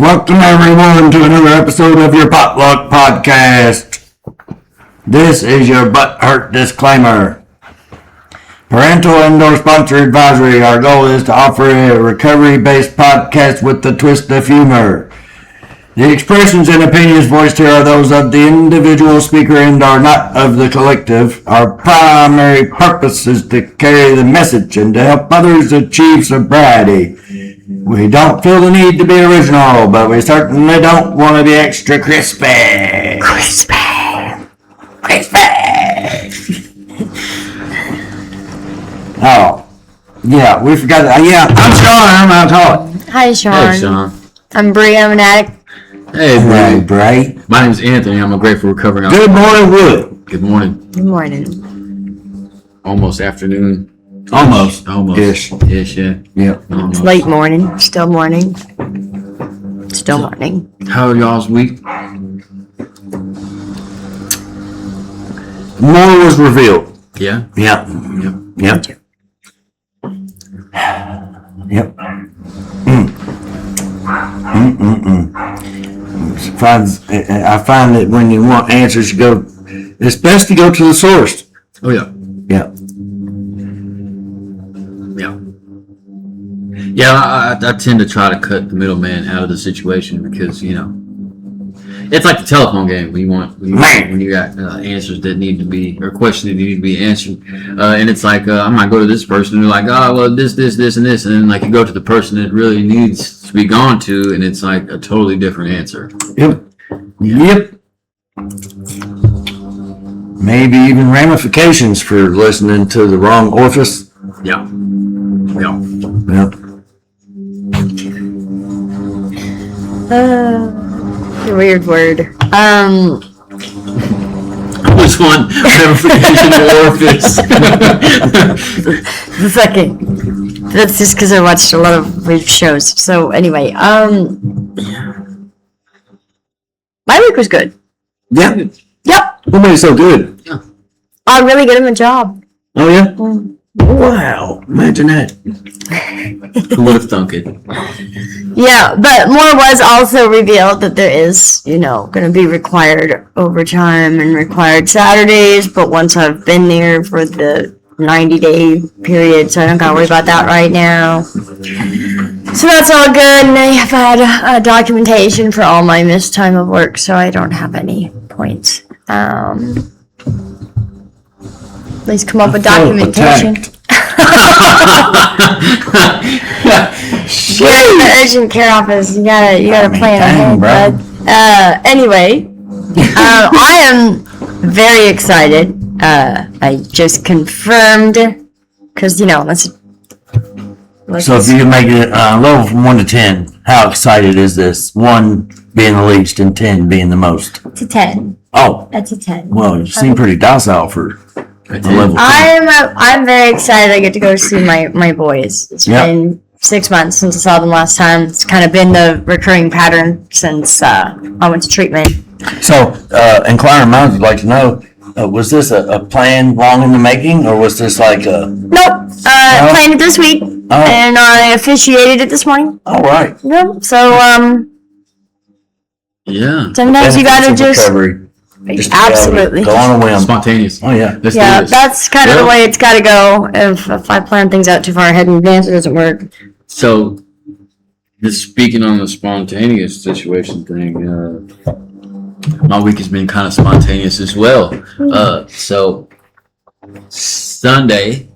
Welcome everyone to another episode of your Potluck podcast. This is your butt hurt disclaimer. Parental and/or sponsor advisory. Our goal is to offer a recovery-based podcast with the twist of humor. The expressions and opinions voiced here are those of the individual speaker and are not of the collective. Our primary purpose is to carry the message and to help others achieve sobriety. We don't feel the need to be original, but we certainly don't want to be extra crispy. Crispy! Oh, yeah, we forgot that. Yeah, I'm Sean. I'm Alcoholic. Hi, Sean. Hey, Sean. I'm Bree. I'm an addict. Hey, Bray. My name's Anthony. I'm a grateful recovering Good morning, Wood. Good morning. Good morning. Almost afternoon. Almost. Ish, yeah. Yep. It's late morning. Still morning. Still morning. How are y'all's week? More was revealed. Yeah? Yep. Yep. Yep. I find that when you want answers, it's best to go to the source. Oh, yeah. Yeah. Yeah, I tend to try to cut the middleman out of the situation because, it's like the telephone game when you got answers that need to be, or questions that need to be answered. And it's like, I might go to this person and they're like, oh, well, this, and this. And then like you go to the person that really needs to be gone to, and it's like a totally different answer. Yep. Maybe even ramifications for listening to the wrong orifice. Yeah. Yep. Weird word. Which one? Ramification or orifice? The second. That's just because I watched a lot of weird shows. So anyway, my week was good. Yeah. Yep. What made it so good? I'm really good at my job. Oh, yeah? Wow. Imagine that. Who would have thunk it? Yeah, but more was also revealed that there is, going to be required overtime and required Saturdays, but once I've been there for the 90-day period, so I don't gotta worry about that right now. So that's all good, and I have had documentation for all my missed time of work, so I don't have any points. Please come up with documentation. You're in the urgent care office. You gotta plan ahead, bud. Anyway, I am very excited. I just confirmed, because let's So if you can make it a level from 1 to 10, how excited is this? 1 being the least and 10 being the most. It's a 10. Oh, That's a 10. well, you seem pretty docile for a level 10. I'm very excited. I get to go see my boys. It's been 6 months since I saw them last time. It's kind of been the recurring pattern since I went to treatment. So, inquiring minds would like to know, was this a plan long in the making, or was this like a... Nope. Planned it this week, and I officiated it this morning. All right. Yep. So, Yeah. sometimes you gotta just... Recovery. Just Absolutely. go on a whim. Spontaneous. Oh, yeah. Let's do Yeah, this. that's kind of the way it's gotta go. If I plan things out too far ahead in advance, it doesn't work. So, just speaking on the spontaneous situation thing, my week has been kind of spontaneous as well. So Sunday,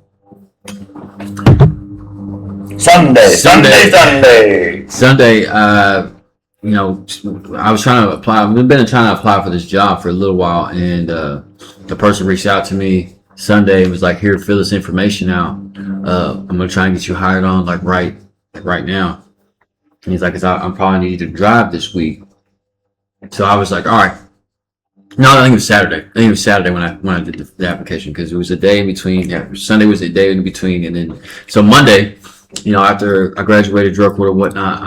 I was trying to apply. I've been trying to apply for this job for a little while, and the person reached out to me Sunday and was like, "Here, fill this information out. I'm gonna try and get you hired on like right now." And he's like, "I'm probably need you to drive this week." So I was like, "All right." No, I think it was Saturday. I think it was Saturday when I did the application, because it was a day in between. Yeah, Sunday was a day in between, and then so Monday, after I graduated drug court or whatnot,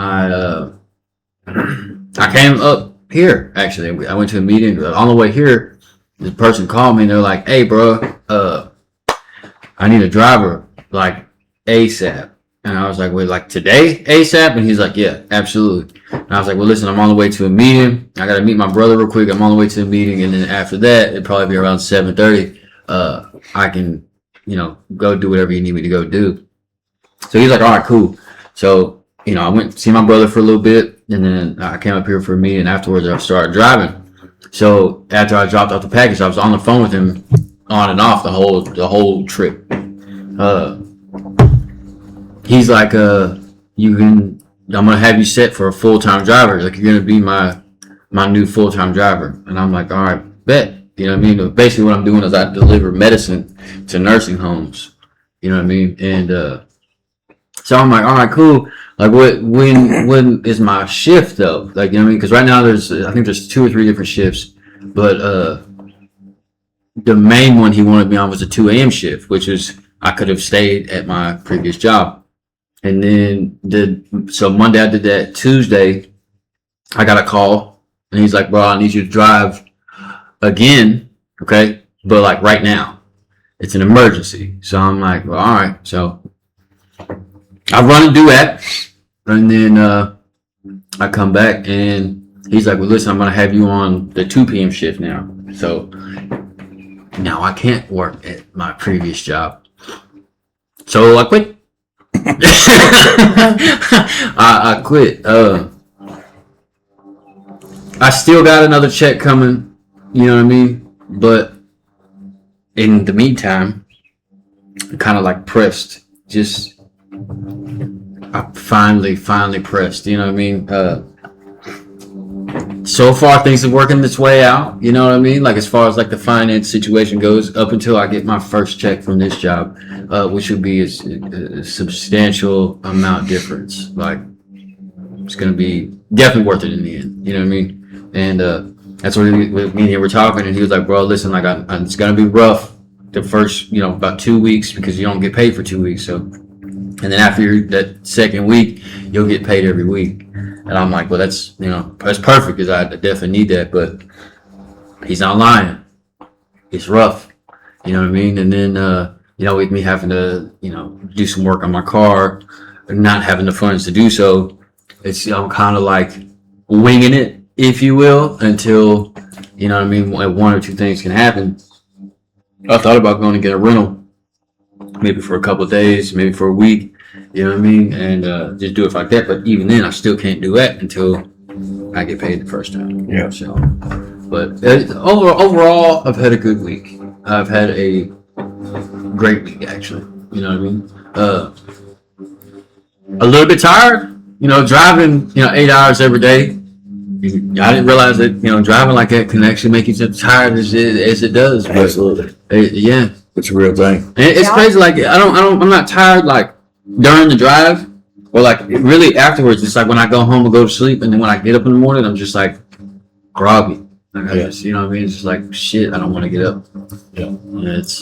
I came up here. Actually, I went to a meeting. On the way here, this person called me and they're like, "Hey, bro, I need a driver like ASAP." And I was like, "Wait, like today, ASAP?" And he's like, "Yeah, absolutely." And And I was like, well, listen, I'm on the way to a meeting. I got to meet my brother real quick. I'm on the way to the meeting. And then after that, it'd probably be around 7:30. I can, go do whatever you need me to go do. So he's like, all right, cool. So, I went to see my brother for a little bit. And then I came up here for a meeting. Afterwards, I started driving. So after I dropped off the package, I was on the phone with him on and off the whole trip. He's like, I'm gonna have you set for a full-time driver. Like, you're gonna be my new full-time driver. And I'm like, all right, bet. You know what I mean? Basically, what I'm doing is I deliver medicine to nursing homes. You know what I mean? And so I'm like, all right, cool. Like, when is my shift though? Like, you know what I mean? Because right now I think there's 2 or 3 different shifts, but the main one he wanted me on was a 2 a.m. shift, which is I could have stayed at my previous job. And then so Monday I did that. Tuesday I got a call and he's like, bro, I need you to drive again, okay? But like right now, it's an emergency. So I'm like, well, all right. So I run and do that, and then I come back and he's like, well, listen, I'm gonna have you on the 2 p.m. shift now. So now I can't work at my previous job. So I quit. I quit. I still got another check coming, you know what I mean? But in the meantime, I'm kind of like pressed. I finally pressed, you know what I mean? So far things are working its way out, you know what I mean? Like, as far as like the finance situation goes, up until I get my first check from this job, which would be a substantial amount difference. Like, it's going to be definitely worth it in the end, you know what I mean? And that's what me and him were talking, and he was like, bro, listen, like, it's going to be rough the first, about 2 weeks, because you don't get paid for 2 weeks. So, and then after that second week, you'll get paid every week. And I'm like, well, that's perfect, because I definitely need that. But he's not lying. It's rough. You know what I mean? And then, with me having to, do some work on my car, and not having the funds to do so, I'm kind of like winging it, if you will, until, one or two things can happen. I thought about going to get a rental, maybe for a couple of days, maybe for a week, you know what I mean, and just do it like that. But even then, I still can't do that until I get paid the first time. Yeah. So, but overall, I've had a good week. I've had a great week, actually. You know what I mean? A little bit tired, driving, 8 hours every day. I didn't realize that, driving like that can actually make you as tired as it does. But, Absolutely. Yeah. It's a real thing. And it's crazy. Like, I'm not tired, like, during the drive, or like really afterwards. It's like when I go home and go to sleep, and then when I get up in the morning, I'm just like groggy. Like, I just, you know what I mean? It's just like, shit, I don't want to get up. Yeah. And it's,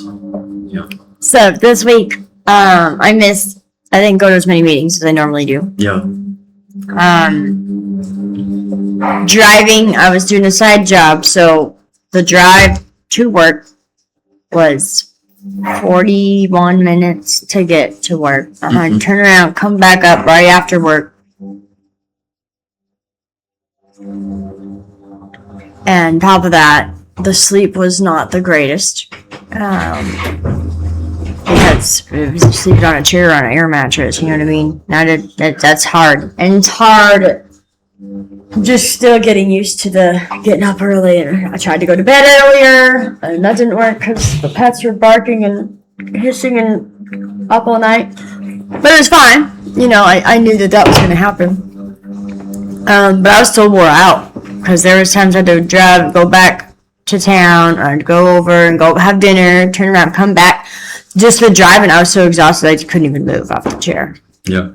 So this week, I didn't go to as many meetings as I normally do. Yeah. Driving, I was doing a side job, so the drive to work was 41 minutes to get to work. Turn around, come back up right after work. And on top of that, the sleep was not the greatest. Because it was sleeping on a chair on an air mattress, you know what I mean? That's hard. And it's hard. I'm just still getting used to getting up early. And I tried to go to bed earlier, and that didn't work because the pets were barking and hissing and up all night. But it was fine. I knew that was going to happen. But I was still wore out because there was times I had to drive, go back to town, or I'd go over and go have dinner, turn around, come back. Just with driving, I was so exhausted I couldn't even move off the chair. Yeah.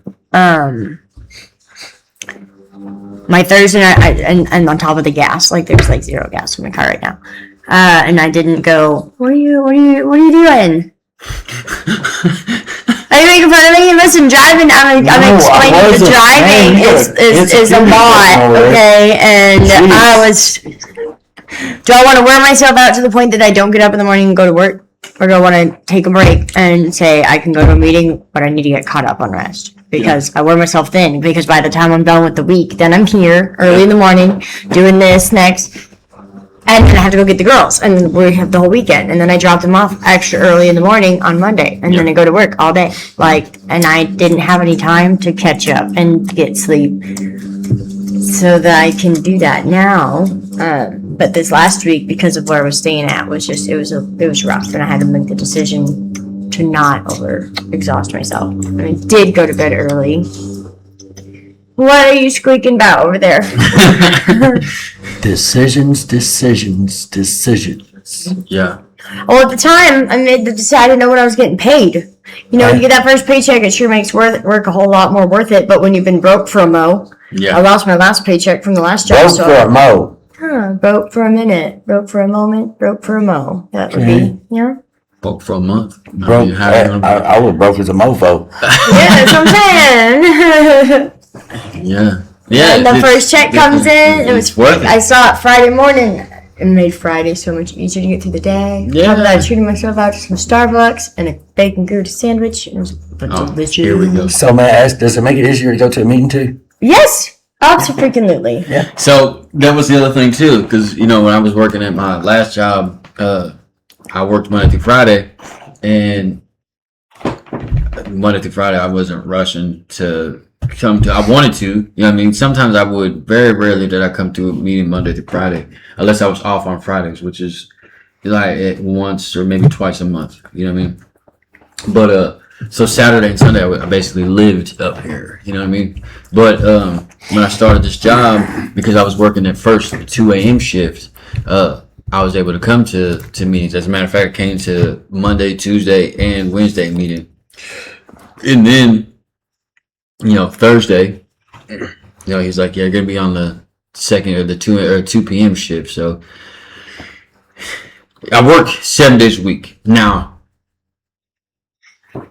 My Thursday night, and on top of the gas, like there's like zero gas in my car right now. And I didn't go, what are you doing? Are you making fun of me? Listen, driving, I'm explaining the driving is a lot, okay? And do I want to wear myself out to the point that I don't get up in the morning and go to work? Or do I want to take a break and say I can go to a meeting, but I need to get caught up on rest? because I wear myself thin. Because by the time I'm done with the week, then I'm here early in the morning doing this next, and then I have to go get the girls, and we have the whole weekend, and then I drop them off extra early in the morning on Monday, and then I go to work all day. And I didn't have any time to catch up and get sleep, so that I can do that now. But this last week, because of where I was staying at, was just it was rough, and I had to make the decision to not over exhaust myself. And I did go to bed early. What are you squeaking about over there? Decisions. Yeah. Well, at the time, I didn't know when I was getting paid. You know, when you get that first paycheck, it sure makes work a whole lot more worth it. But when you've been broke for a mo, Yeah. I lost my last paycheck from the last job. Broke for a mo. Broke for a minute, broke for a moment, broke for a mo. That would be, yeah. Broke for a month. Broke. I was broke as a mofo. Yeah, that's what I'm saying. Yeah. Yeah. And the first check comes in. It was worth it. I saw it Friday morning. It made Friday so much easier to get through the day. Yeah. After that, I treated myself out to some Starbucks and a bacon gouda sandwich. It was delicious. Here we go. So may I ask, does it make it easier to go to a meeting too? Yes, absolutely. Yeah. So that was the other thing too, because when I was working at my last job, I worked Monday through Friday, and Monday through Friday I wasn't rushing to come to. I wanted to, you know what I mean. Sometimes I would. Very rarely did I come to a meeting Monday through Friday, unless I was off on Fridays, which is like once or maybe twice a month. You know what I mean? But so Saturday and Sunday I basically lived up here. You know what I mean? But when I started this job, because I was working at first 2 a.m. shift, I was able to come to meetings. As a matter of fact, I came to Monday, Tuesday, and Wednesday meeting, and then Thursday, he's like, yeah, you're gonna be on the second or the 2 p.m. shift. So I work 7 days a week. Now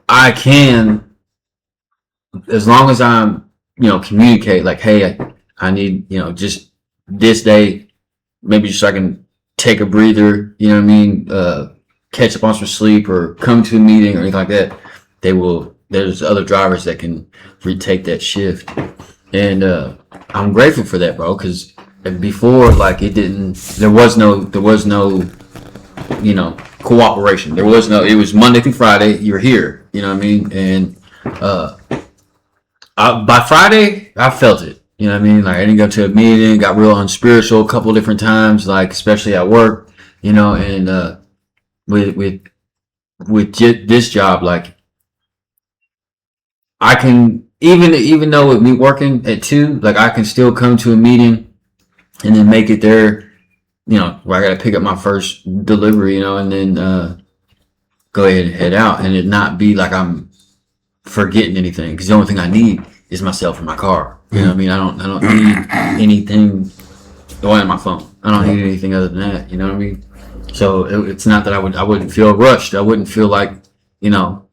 I can, as long as I'm, communicate like, hey, I need, just this day, maybe just so I can take a breather, you know what I mean? Catch up on some sleep or come to a meeting or anything like that. There's other drivers that can retake that shift. And I'm grateful for that, bro, because before, there was no, cooperation. It was Monday through Friday, you're here, you know what I mean? And by Friday, I felt it, you know what I mean? Like, I didn't go to a meeting, got real unspiritual a couple of different times, like, especially at work, and with this job, like, I can, even though with me working at 2, like, I can still come to a meeting and then make it there, where I got to pick up my first delivery, and then go ahead and head out, and it not be like I'm forgetting anything, because the only thing I need is myself and my car. You know what I mean? I don't need anything. In my phone. I don't need anything other than that. You know what I mean? So it's not that I wouldn't feel rushed. I wouldn't feel like,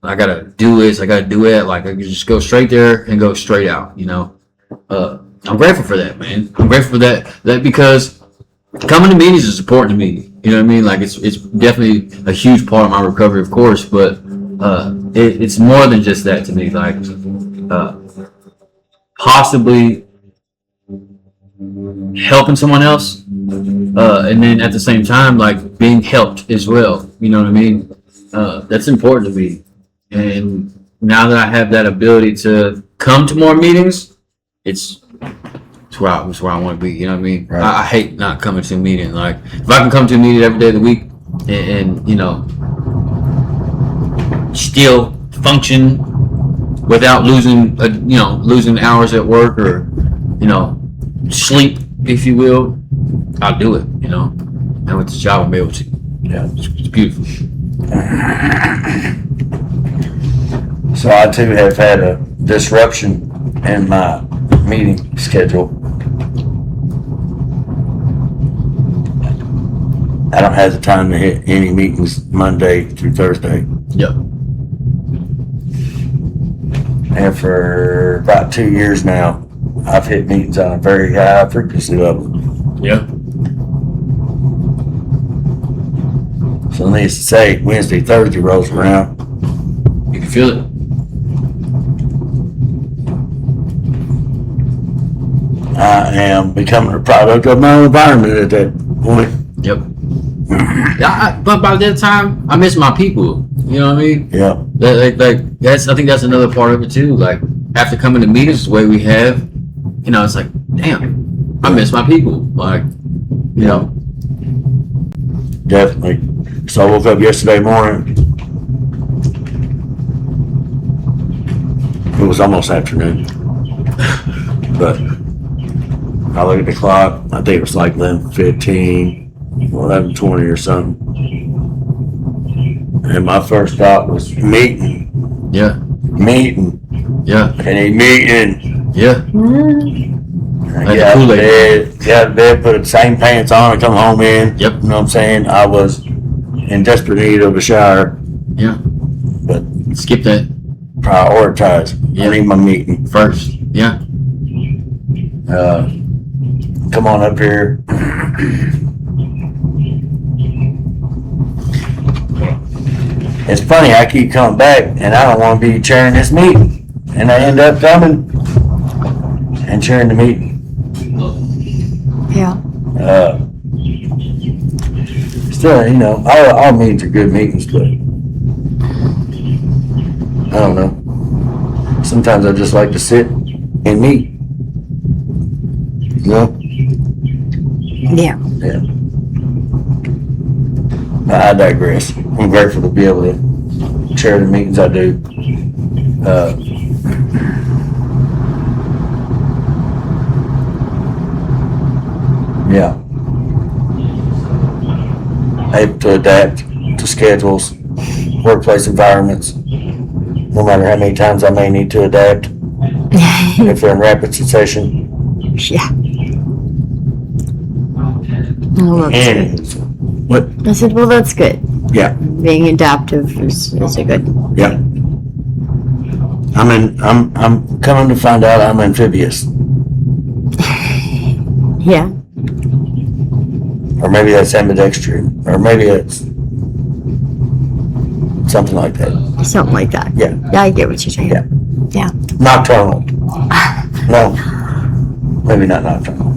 I gotta do this, I gotta do it. Like, I could just go straight there and go straight out. I'm grateful for that, man. I'm grateful for that because coming to meetings is important to me. You know what I mean? Like, it's definitely a huge part of my recovery, of course, but it's more than just that to me. Like, possibly helping someone else, and then at the same time, like, being helped as well. You know what I mean? That's important to me. And now that I have that ability to come to more meetings, it's where I want to be. You know what I mean? Right. I hate not coming to a meeting. Like, if I can come to a meeting every day of the week and still function without losing hours at work or, sleep, if you will, I'll do it, And with this job, I'll be able to. Yeah. It's beautiful. So I too have had a disruption in my meeting schedule. I don't have the time to hit any meetings Monday through Thursday. Yep. And for about 2 years now, I've hit meetings on a very high frequency level. Yeah. So needless to say, Wednesday, Thursday rolls around. You can feel it. I am becoming a product of my environment at that point. Yep. But by that time, I miss my people. You know what I mean? Yeah. That's. I think that's another part of it too. Like after coming to meetings the way we have, you know, it's like, damn, I miss my people. Like, you know. Definitely. So I woke up yesterday morning. It was almost afternoon. But I look at the clock. I think it was like 11:15, 11:20 or something. And my first thought was meeting. Yeah. Yeah. Any meeting. Yeah. Get out of bed, put the same pants on and come home in. Yep. You know what I'm saying? I was in desperate need of a shower. Yeah. But skip that. Prioritize. Yeah. I need my meeting First. Yeah. Come on up here. It's funny, I keep coming back and I don't want to be chairing this meeting. And I end up coming and chairing the meeting. Yeah. Still, you know, all meetings are good meetings, but I don't know. Sometimes I just like to sit and meet. You know? Yeah. Yeah. But I digress. I'm grateful to be able to chair the meetings I do. Yeah. Able to adapt to schedules, workplace environments, no matter how many times I may need to adapt. If they're in rapid succession. Yeah. Well, that's good. And what? I said, well, that's good. Yeah. Being adaptive is a good. Yeah. I'm coming to find out I'm amphibious. Yeah. Or maybe that's ambidextrous. Or maybe it's something like that. Something like that. Yeah. Yeah, I get what you're saying. Yeah. Yeah. Nocturnal. No. Maybe not nocturnal.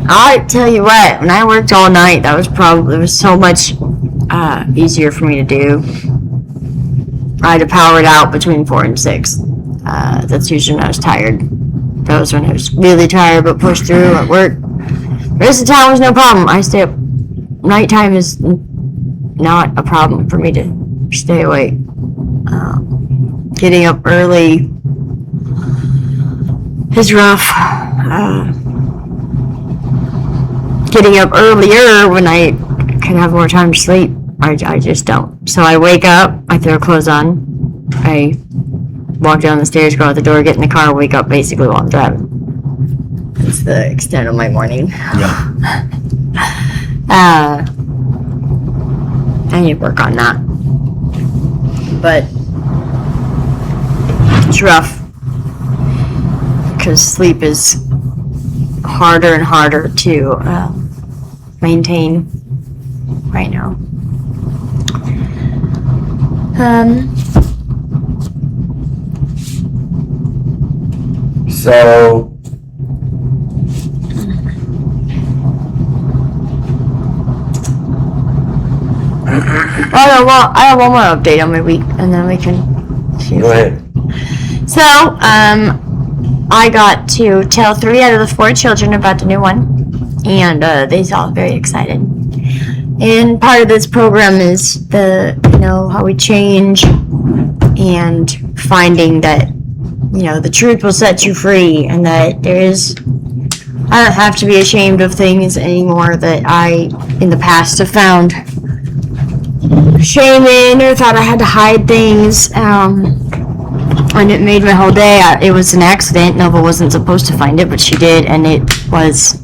I tell you what, when I worked all night, it was so much easier for me to do. I had to power it out between 4 and 6. That's usually when I was tired. That was when I was really tired, but pushed through at work. The rest of the time was no problem. I stay up. Nighttime is not a problem for me to stay awake. Getting up early is rough. Getting up earlier when I can have more time to sleep, I just don't. So I wake up, I throw clothes on, I walk down the stairs, go out the door, get in the car, wake up basically while I'm driving. It's the extent of my morning. Yeah. I need to work on that. But it's rough because sleep is harder and harder to maintain right now. So I have one more update on my week, and then we can. go ahead. So, I got to tell 3 out of the 4 children about the new one, and they all very excited. And part of this program is how we change and finding that, the truth will set you free, and that I don't have to be ashamed of things anymore that I, in the past, have found shame in or thought I had to hide things. And it made my whole day. It was an accident. Nova wasn't supposed to find it, but she did, and it was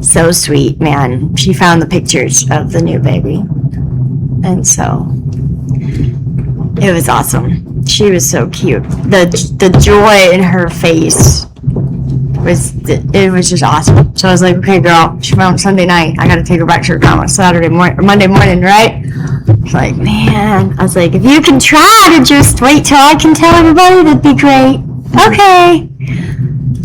so sweet, man. She found the pictures of the new baby, and so it was awesome. She was so cute. The joy in her face was just awesome. So I was like, okay, girl, she found Sunday night. I got to take her back to her grandma Monday morning, right? It's like, man, I was like, if you can try to just wait till I can tell everybody, that'd be great. Okay.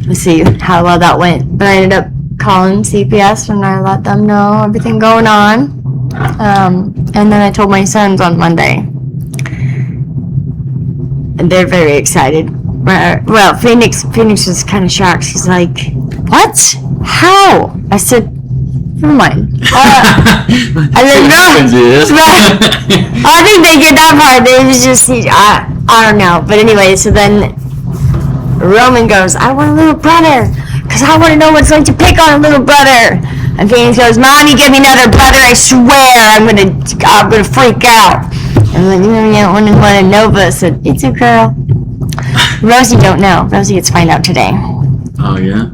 we'll see how well that went. But I ended up calling CPS and I let them know everything going on. And then I told my sons on Monday. And they're very excited. Well, Phoenix was kind of shocked. She's like, "What? How?" I said, "Never mind." I said, "No." I think they get that part. It was just, I don't know. But anyway, so then Roman goes, "I want a little brother, because I want to know what it's like to pick on a little brother." And Phoenix goes, "Mom, you give me another brother, I swear I'm gonna freak out." And then you don't want to Nova said, "It's a girl." Rosie don't know. Rosie gets to find out today. Oh yeah.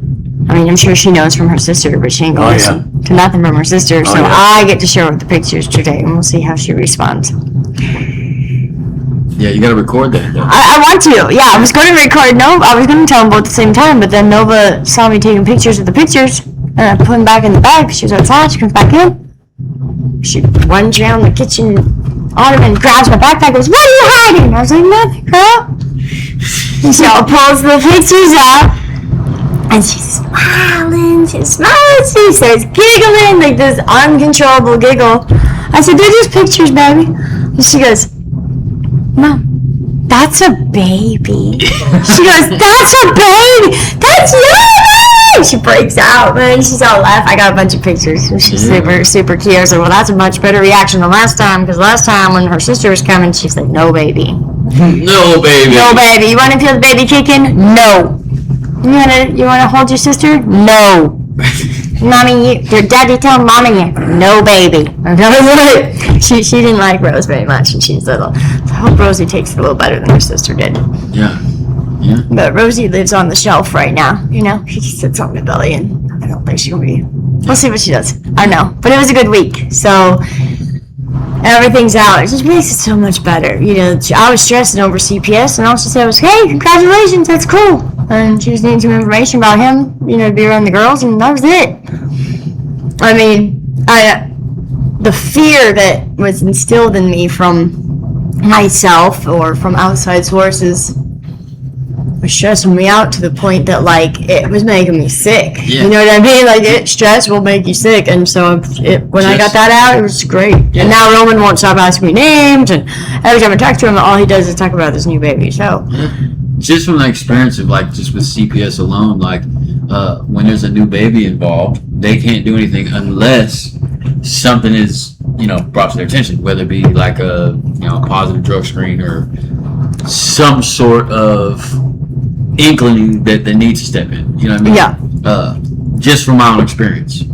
I mean, I'm sure she knows from her sister, but she ain't going to nothing from her sister. So I get to show her the pictures today, and we'll see how she responds. Yeah, you gotta record that. Though. I want to. Yeah, I was going to record Nova. I was going to tell them both at the same time, but then Nova saw me taking pictures of the pictures, and I put them back in the bag. She was outside. She comes back in. She runs around the kitchen ottoman, grabs my backpack, goes, "What are you hiding?" I was like, "Nothing, girl." And she all pulls the pictures up, and she's smiling. She starts giggling, like this uncontrollable giggle. I said, "They're just pictures, baby." And she goes, "Mom, that's a baby." She goes, "That's a baby. That's you, baby." She breaks out, man. She's all laugh. I got a bunch of pictures. She's super cute. I said, "Well, that's a much better reaction than last time, because last time when her sister was coming, she's like, 'No, baby. No, baby. No, baby. You want to feel the baby kicking? No. You wanna hold your sister? No. Mommy, your daddy tell mommy, no, baby." She didn't like Rose very much, and she's little. So I hope Rosie takes it a little better than her sister did. Yeah. But Rosie lives on the shelf right now. She sits on my belly, and I don't think she's gonna be. We'll see what she does. I know, but it was a good week, so everything's out. It just makes it so much better. I was stressing over CPS, and all she said was, "Hey, congratulations, that's cool." And she was needing some information about him, to be around the girls, and that was it. I mean, the fear that was instilled in me from myself or from outside sources was stressing me out to the point that, it was making me sick. Yeah. You know what I mean? Stress will make you sick, and so when I got that out, it was great. Yeah. And now Roman won't stop asking me names, and every time I talk to him, all he does is talk about this new baby. So. Just from the experience of just with CPS alone, when there's a new baby involved, they can't do anything unless something is brought to their attention, whether it be a positive drug screen or some sort of inkling that they need to step in. You know what I mean? Yeah. Just from my own experience,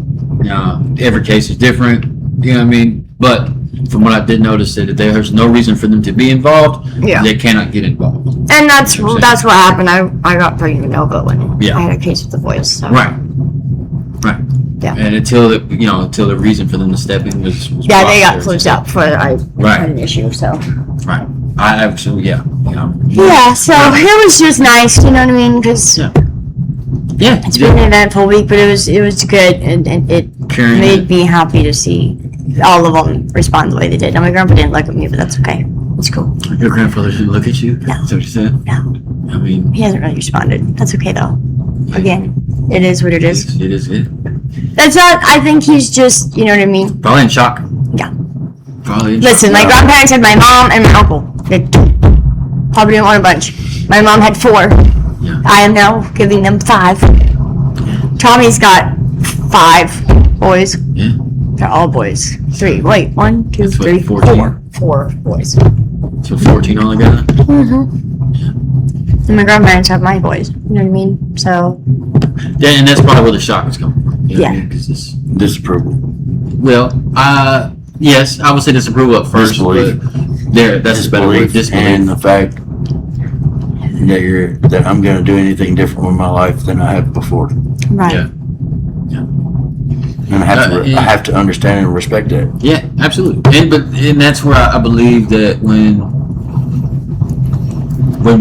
every case is different. You know what I mean? But from what I did notice, that there's no reason for them to be involved. Yeah. They cannot get involved. And that's what happened. I got pregnant with Nova when I had a case with the boys. So. Right. Yeah. And until the reason for them to step in was they got closed out before I had an issue. So. Right. I absolutely Yeah. So it was just nice. You know what I mean? Because. Yeah. It's been an eventful week, but it was good, and it made me happy to see all of them respond the way they did. Now, my grandpa didn't look at me, but that's okay. It's cool. Your grandfather didn't look at you? No. That's what you said? No. I mean... He hasn't really responded. That's okay, though. Again, it is what it is. It is good. That's not... I think he's just... You know what I mean? Probably in shock. Yeah. Probably in Listen, shock. my grandparents had my mom and my uncle. They probably didn't want a bunch. My mom had 4. Yeah. I am now giving them 5. Tommy's got 5 boys. Yeah. They're all boys. 3. Wait, 1, 2, That's what, 3, 14? 4 boys. So 14 altogether? Mm-hmm. And my grandparents have my boys. You know what I mean? So. Yeah, and that's probably where the shock is coming from. You know Yeah. what I mean? 'Cause this Disapproval. Well, yes, I would say disapproval at first. Disbelief. But that's a better word. Disbelief. And the fact that I'm going to do anything different with my life than I have before. Right. Yeah. And I have to understand and respect that. Yeah, absolutely. And that's where I believe that when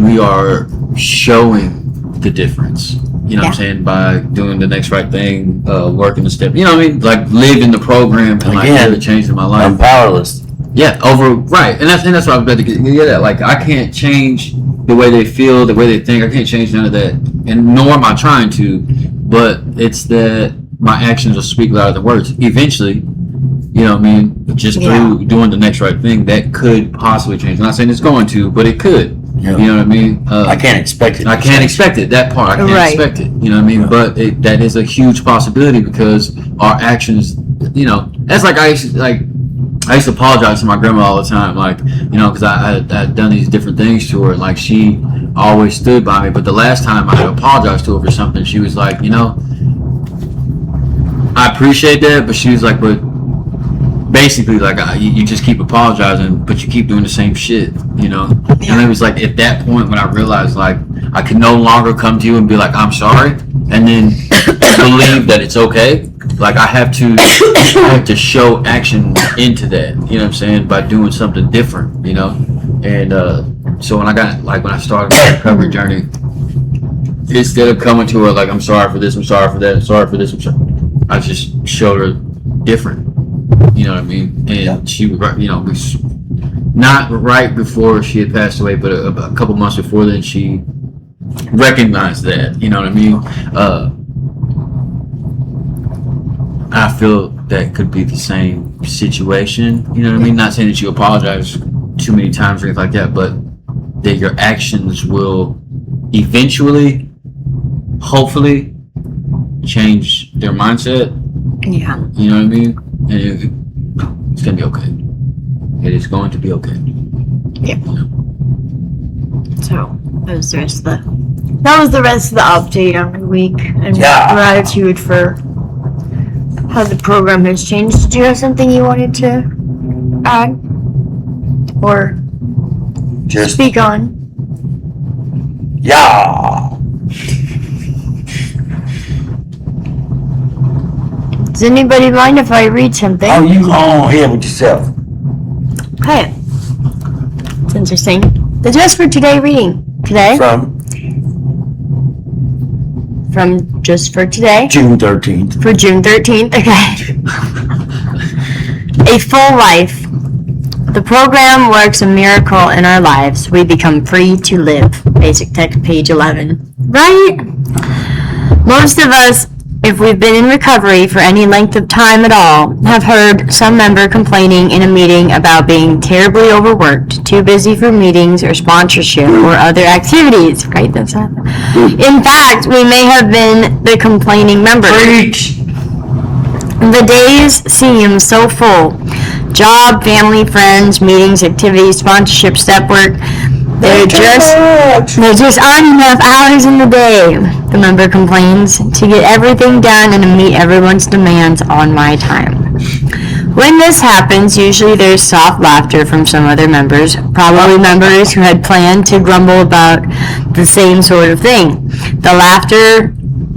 we are showing the difference, you know what I'm saying, by doing the next right thing, working the step, you know what I mean, living the program and Again, really changing my life. I'm powerless. Right, and that's what I was about to get at. Like, I can't change the way they feel, the way they think. I can't change none of that, and nor am I trying to. But it's that my actions will speak louder than words. Eventually, you know what I mean? Just through doing the next right thing, that could possibly change. I'm not saying it's going to, but it could. Yeah. You know what I mean? I can't expect it. I can't expect it. That part, I can't expect it. You know what I mean? But that is a huge possibility because our actions, you know, that's like I used to apologize to my grandma all the time, like, you know, because I had done these different things to her, and like she always stood by me. But the last time I apologized to her for something, she was like, you know, I appreciate that, but she was like, but basically, like, you just keep apologizing, but you keep doing the same shit, you know? And it was like at that point when I realized, like, I could no longer come to you and be like, I'm sorry, and then believe that it's okay. Like, I have to show action into that, you know what I'm saying, by doing something different, you know? And so when I started my recovery journey, instead of coming to her like, I'm sorry for this, I'm sorry for that, I'm sorry for this, I just showed her different. You know what I mean? And she, you know, not right before she had passed away, but a couple months before then, she recognized that. You know what I mean? I feel that could be the same situation. You know what I mean? Not saying that you apologize too many times or anything like that, but that your actions will eventually, hopefully, change their mindset. Yeah. You know what I mean? And it's gonna be okay. It is going to be okay. Yeah. So that was the rest of the update on the week, and gratitude for how the program has changed. Did you have something you wanted to add or Just speak on? Yeah. Does anybody mind if I read something? Oh, you go on ahead with yourself. Okay. It's interesting. The Just for Today reading today from Just for Today. June 13th. For June 13th, okay. A full life. The program works a miracle in our lives. We become free to live. Basic text, page 11. Right? Most of us, if we've been in recovery for any length of time at all, have heard some member complaining in a meeting about being terribly overworked, too busy for meetings or sponsorship or other activities. Right? That's not. In fact, we may have been the complaining member. Preach. The days seem so full. Job, family, friends, meetings, activities, sponsorship, step work. There's just aren't enough hours in the day, the member complains, to get everything done and to meet everyone's demands on my time. When this happens, usually there's soft laughter from some other members, probably members who had planned to grumble about the same sort of thing. The laughter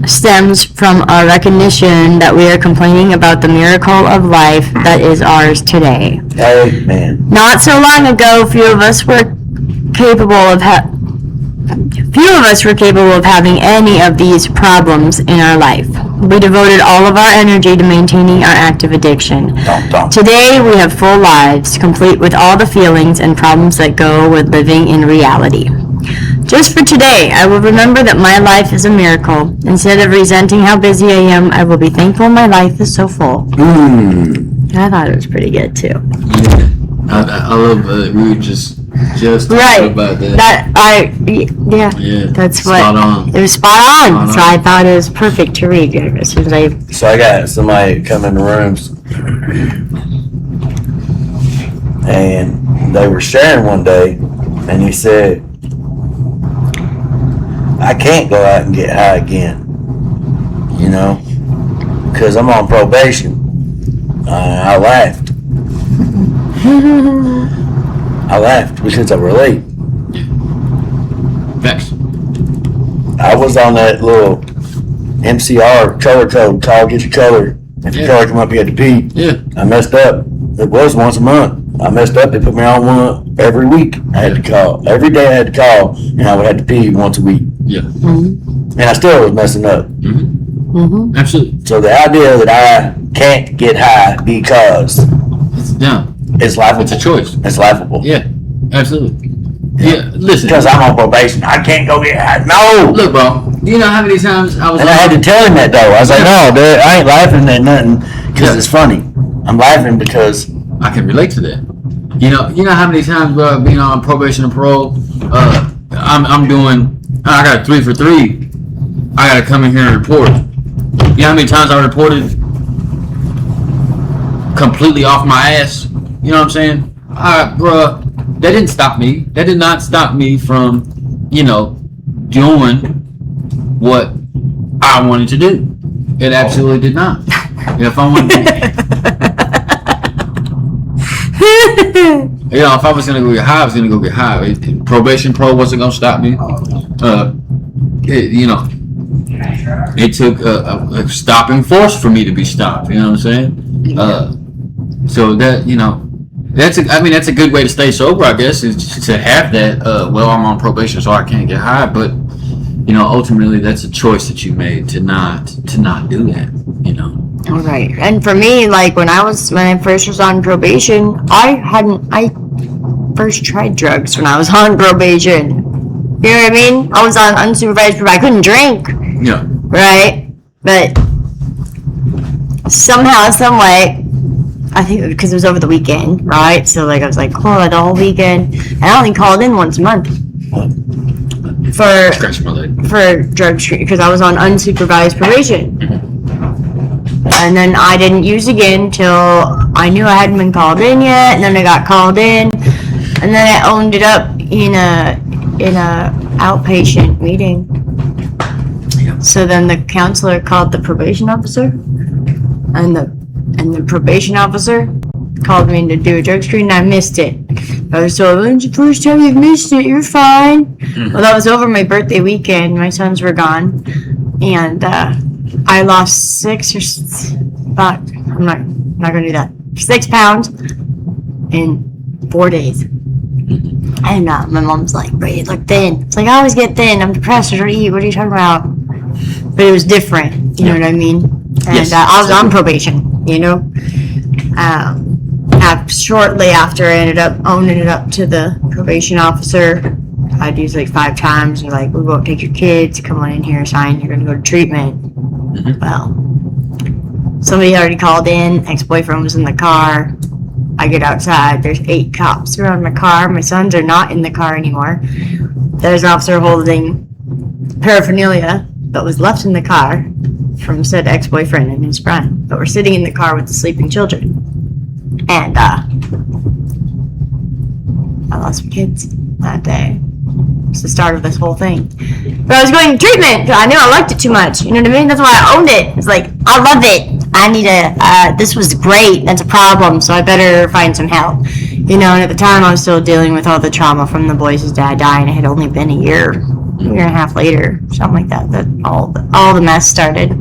stems from a recognition that we are complaining about the miracle of life that is ours today. Amen. Not so long ago, few of us were capable of having any of these problems in our life. We devoted all of our energy to maintaining our active addiction. Today, we have full lives, complete with all the feelings and problems that go with living in reality. Just for today, I will remember that my life is a miracle. Instead of resenting how busy I am, I will be thankful my life is so full. I thought it was pretty good, too. Yeah. I love that we were just right about that. That's spot what on. It was spot on. So I thought it was perfect to read as soon as I. So I got somebody come in the rooms, and they were sharing one day, and he said, "I can't go out and get high again, you know, because I'm on probation." I laughed. I laughed because I relate. Facts. I was on that little MCR color code, call, get your color. If your color come up, you had to pee. Yeah. I messed up. It was once a month. I messed up. They put me on one every week. I had to call. Every day I had to call, and I would have to pee once a week. Yeah. And I still was messing up. Absolutely. So the idea that I can't get high because It's dumb. It's laughable. It's a choice. It's laughable. Yeah, absolutely. Yeah, listen. Because I'm on probation, I can't go get high. No. Look, bro. Do you know how many times I was? And I had to tell him that though. I was like, no, dude, I ain't laughing at nothing because it's funny. I'm laughing because I can relate to that. You know how many times, bro, being on probation and parole, I'm doing. I got 3 for 3. I gotta come in here and report. You know how many times I reported completely off my ass? You know what I'm saying? Bro, that didn't stop me. That did not stop me from, doing what I wanted to do. It absolutely did not. If I wanted to, if I was gonna go get high, I was gonna go get high. Probation pro wasn't gonna stop me. It took a stopping force for me to be stopped. You know what I'm saying? So that that's a good way to stay sober, I guess, is to have that. Well, I'm on probation, so I can't get high, but ultimately that's a choice that you made to not do that. All right. And for me, like when I first was on probation, I first tried drugs when I was on probation. You know what I mean? I was on unsupervised probation. I couldn't drink. Yeah. Right? But somehow, some way, I think because it was over the weekend, right? So like I was like, cool, the whole weekend. And I only called in once a month for drug treatment because I was on unsupervised probation. And then I didn't use again till I knew I hadn't been called in yet, and then I got called in, and then I owned it up in a outpatient meeting. So then the counselor called the probation officer, and the probation officer called me to do a drug screen, and I missed it. I was told, "It's the first time you've missed it. You're fine." Well, that was over my birthday weekend. My sons were gone, and I lost 6 I'm not gonna do that. 6 pounds in 4 days. And my mom's like, "Brady, you look thin." It's like, I always get thin. I'm depressed. I don't eat. What are you talking about? But it was different. You know what I mean? And Yes. I was on probation. Shortly after I ended up owning it up to the probation officer, I'd use like 5 times. And like, we won't take your kids. Come on in here, sign. You're gonna go to treatment. Well, somebody already called in. Ex-boyfriend was in the car. I get outside. There's 8 cops around my car. My sons are not in the car anymore. There's an officer holding paraphernalia that was left in the car from said ex-boyfriend and his friend. But we're sitting in the car with the sleeping children. And I lost my kids that day. It's the start of this whole thing. But I was going to treatment because I knew I liked it too much. You know what I mean? That's why I owned it. It's like, I love it. I need this was great. That's a problem. So I better find some help. And at the time I was still dealing with all the trauma from the boys' dad dying. It had only been a year and a half later, something like that all the mess started.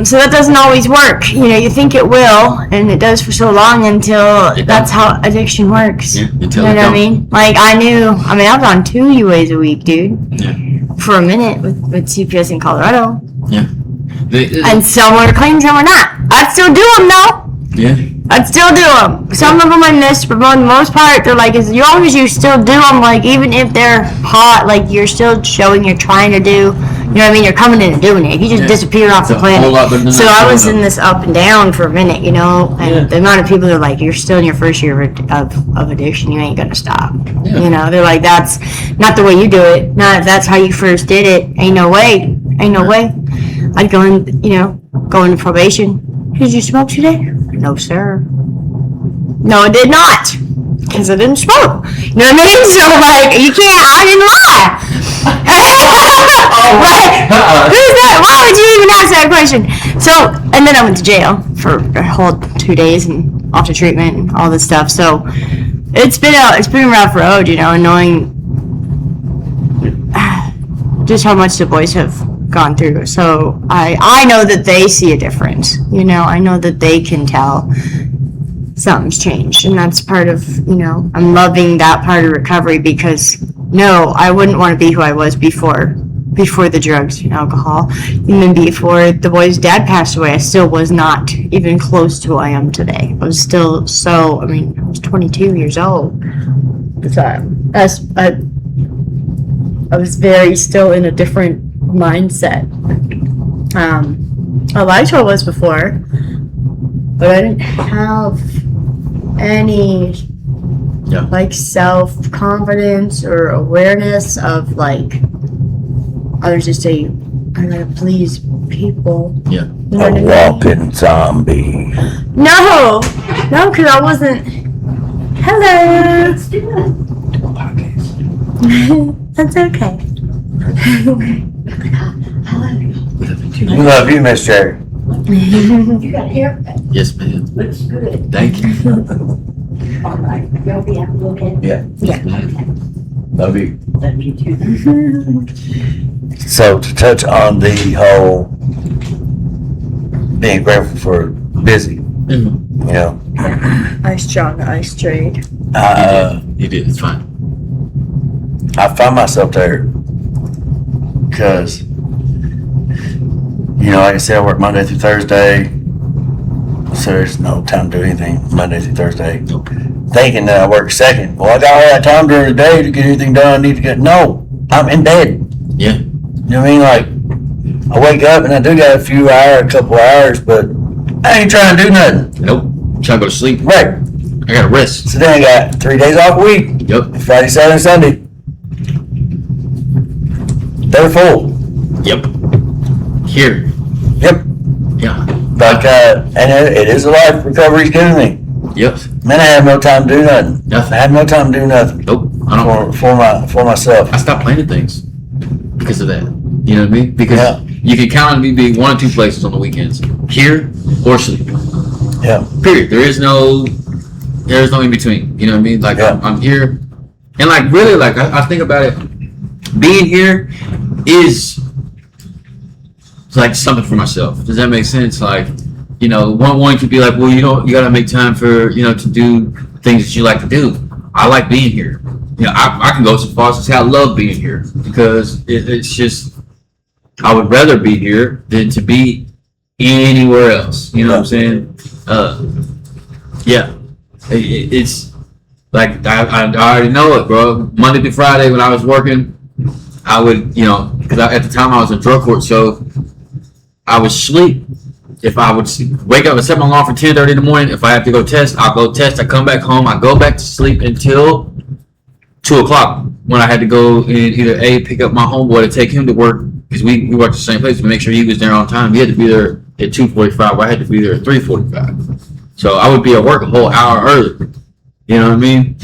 So that doesn't always work. You think it will, and it does for so long until that's how addiction works. Yeah, you know what I mean? Like I was on 2 UAs a week, dude. Yeah. For a minute with CPS in Colorado. Yeah. And some were clean, some were not. I'd still do them though. Yeah. I'd still do them. Some of them I missed, but for the most part, they're like, as long as you still do them, like even if they're hot, like you're still showing you're trying to do. You know what I mean? You're coming in and doing it. If you just disappear off the planet. So I was in this up and down for a minute, and the amount of people are like, you're still in your first year of addiction. You ain't gonna stop. Yeah. They're like, that's not the way you do it. Not if that's how you first did it. Ain't no way. I'd go into probation. Did you smoke today? No, sir. No, I did not. Because I didn't smoke. You know what I mean? So, like, you can't, I didn't lie. Who's that? Why would you even ask that question? So, and then I went to jail for a whole 2 days and off to treatment and all this stuff. So, it's been a rough road, and knowing just how much the boys have gone through. So I know that they see a difference. I know that they can tell something's changed, and that's part of I'm loving that part of recovery because no, I wouldn't want to be who I was before before the drugs and alcohol, even before the boy's dad passed away, I still was not even close to who I am today. I was still I was 22 years old. So I was very still in a different mindset. Elijah was before, but I didn't have any like self-confidence or awareness of like others just say I gotta please people. Yeah. You know A walking zombie. No, because I wasn't. Hello. Let's do it. That's okay. We love you, Miss Jerry. You got a haircut. Yes, ma'am. Looks good. Thank you. All right. You'll be able to look at it. Yeah. Love you. Love you too. So to touch on the whole being grateful for busy, you know, Ice John, ice trade. You did. It's fine. I find myself there because, you know, like I said, I work Monday through Thursday, so there's no time to do anything Monday through Thursday. Thinking that I work second. Well, I got all that time during the day to get anything done I need to get. No, I'm in bed. Yeah. You know what I mean? Like, I wake up and I do got a couple hours, but I ain't trying to do nothing. Nope. Trying to go to sleep. Right. I gotta rest. So then I got 3 days off a week. Yep. Friday, Saturday, Sunday. They're full. Yep. Here. Yep. Yeah. Like, and it is a life recovery's giving me. Yep. Man, I have no time to do nothing. Nothing. I have no time to do nothing Nope. I don't. for myself. I stopped planning things because of that. You know what I mean? Because Yeah. you can count on me being 1 or 2 places on the weekends, here or sleep. Yeah. Period. There's no in between. You know what I mean? Like Yeah. I'm here, and like really, like I think about it. Being here is like something for myself. Does that make sense? Like, you know, one could be like, well, you gotta make time for to do things that you like to do. I like being here. You know, I can go so far as to say I love being here because it's just I would rather be here than to be anywhere else. You know what I'm saying? Yeah. It's like I already know it, bro. Monday through Friday when I was working, I would, because at the time I was in drug court, so I would sleep. If I would wake up and set my alarm for 10:30 in the morning, if I have to go test, I'll go test. I come back home, I go back to sleep until 2 o'clock when I had to go and either pick up my homeboy to take him to work because we worked at the same place to make sure he was there on time. He had to be there at 2:45. I had to be there at 3:45. So I would be at work a whole hour early. You know what I mean?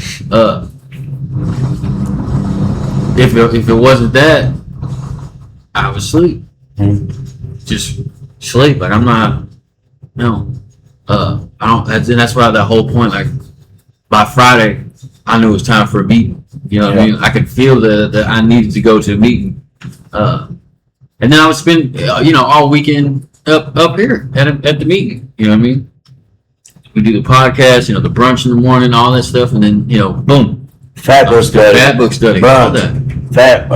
If it wasn't that, I would sleep. Just sleep. Like I'm not. No. I don't. That's why that whole point. Like by Friday, I knew it was time for a meeting. You know what I mean? I could feel that I needed to go to a meeting. And then I would spend all weekend up here at the meeting. You know what I mean? We do the podcast, the brunch in the morning, all that stuff, and then boom. Fat book study. Fat book study. All that. Fat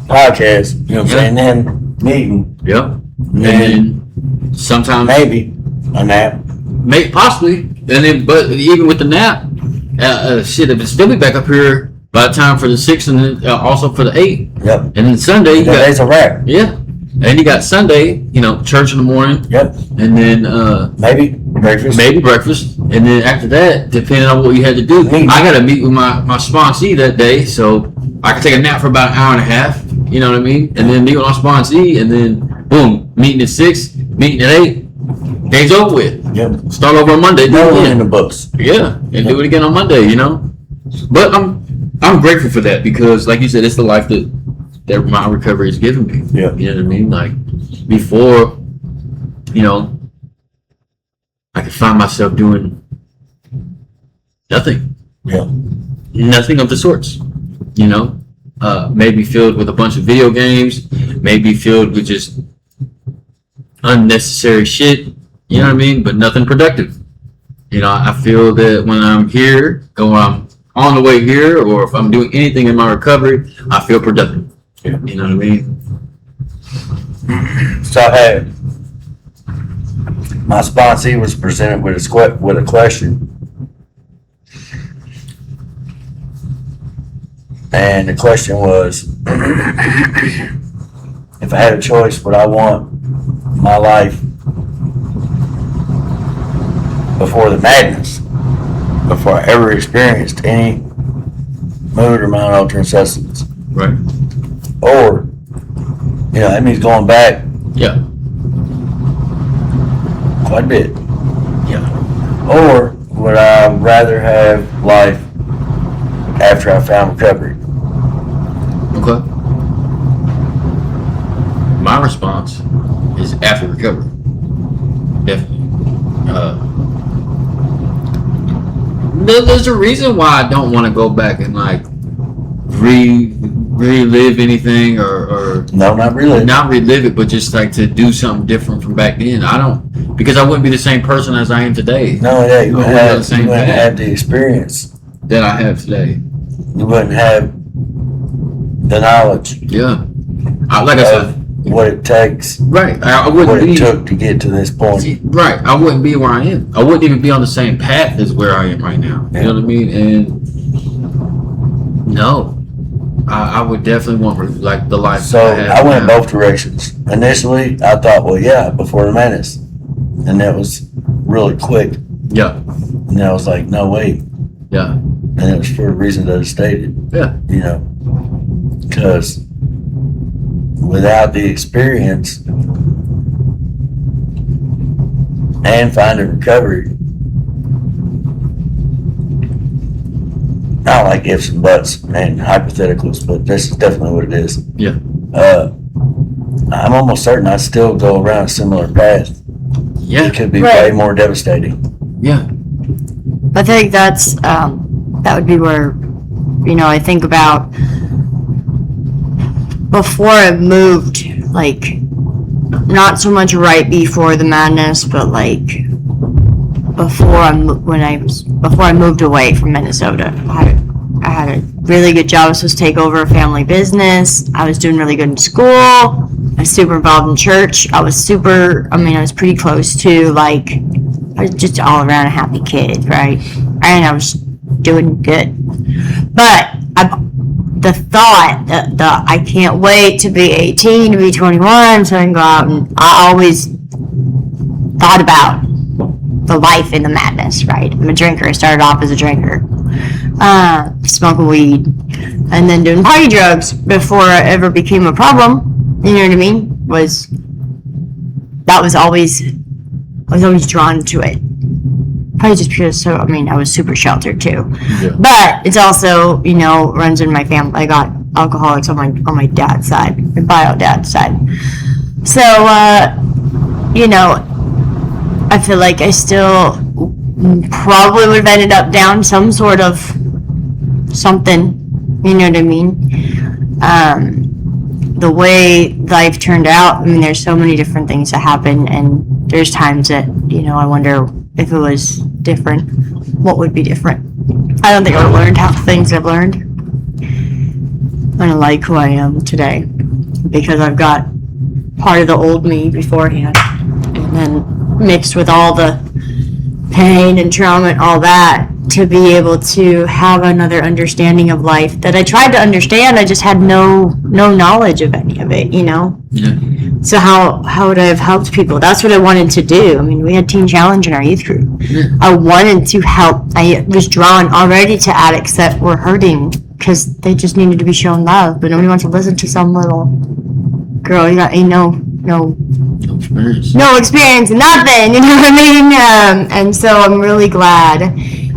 podcast. You know what I'm saying? Then meeting. Yep. And then sometimes Maybe a nap. possibly, and then but even with the nap, shit, if it's still be back up here by the time for the 6th and then also for the 8th. Yep. And then Sunday you got Today's a wrap. yeah. And you got Sunday, church in the morning. Yep. And then Maybe breakfast. breakfast. And then after that, depending on what you had to do, Meeting. I got to meet with my sponsee that day. So I can take a nap for about an hour and a half. You know what I mean? And then meet with my sponsee. And then, boom, meeting at 6, meeting at 8. Day's over with. Yep. Start over on Monday. Do No it one again. in the books. Yeah, and do it again on Monday. But I'm grateful for that because, like you said, it's the life that my recovery has given me. Yeah. You know what I mean? Like before, I could find myself doing nothing. Yeah. Nothing of the sorts. Maybe filled with a bunch of video games, maybe filled with just unnecessary shit. You know what I mean? But nothing productive. I feel that when I'm here, or I'm on the way here, or if I'm doing anything in my recovery, I feel productive. You know what I mean? So, hey, my sponsee was presented with a question. And the question was, if I had a choice, would I want my life before the madness, before I ever experienced any mood or mind altering substance? Right. Or, that means going back Yeah. quite a bit. Yeah. Or would I rather have life after I found recovery? Okay. My response is after recovery. Definitely. There's a reason why I don't want to go back and like relive anything or No, not really. not relive it, but just like to do something different from back then. Because I wouldn't be the same person as I am today. No, yeah, you wouldn't wouldn't have the same have the experience. that I have today. You wouldn't have the knowledge Yeah. Like I said, of what it takes, right. I what wouldn't it be took to get to this point. right. I wouldn't be where I am. I wouldn't even be on the same path as where I am right now. You know what I mean? And no, I would definitely want like the life. So that have I went in now. both directions. Initially, I thought, well, yeah, before the madness, and that was really quick. Yeah. And then I was like, no, wait, Yeah. and it was for the reason that I stated. Yeah. Because without the experience and finding recovery, I don't like ifs and buts and hypotheticals, but this is definitely what it is. Yeah. I'm almost certain I still go around a similar path. Yeah. It could be Right. way more devastating. Yeah. I think that's that would be where, I think about before I moved, like not so much right before the madness, but like before I moved away from Minnesota. I had a really good job. I was supposed to take over a family business. I was doing really good in school. I was super involved in church. I was pretty close to I was just all around a happy kid, right? And I was doing good. But the thought that I can't wait to be 18, to be 21, so I can go out, and I always thought about the life in the madness, right? I'm a drinker. I started off as a drinker, smoking weed, and then doing party drugs before it ever became a problem. You know what I mean? I was always drawn to it. Probably just because, I was super sheltered too. Yeah. But it's also, runs in my family. I got alcoholics on my dad's side, my bio dad's side. So, I feel like I still probably would have ended up down some sort of something. You know what I mean? The way life turned out, there's so many different things that happen, and there's times that, I wonder if it was different, what would be different. I don't think I would have learned half the things I've learned. I don't like who I am today because I've got part of the old me beforehand, and then mixed with all the pain and trauma and all that, to be able to have another understanding of life that I tried to understand. I just had no knowledge of any of it, Yeah. So how would I have helped people? That's what I wanted to do. We had Teen Challenge in our youth group. Yeah. I wanted to help. I was drawn already to addicts that were hurting because they just needed to be shown love, but nobody wants to listen to some little girl. No Experience. no experience, nothing, you know what I mean? And so I'm really glad.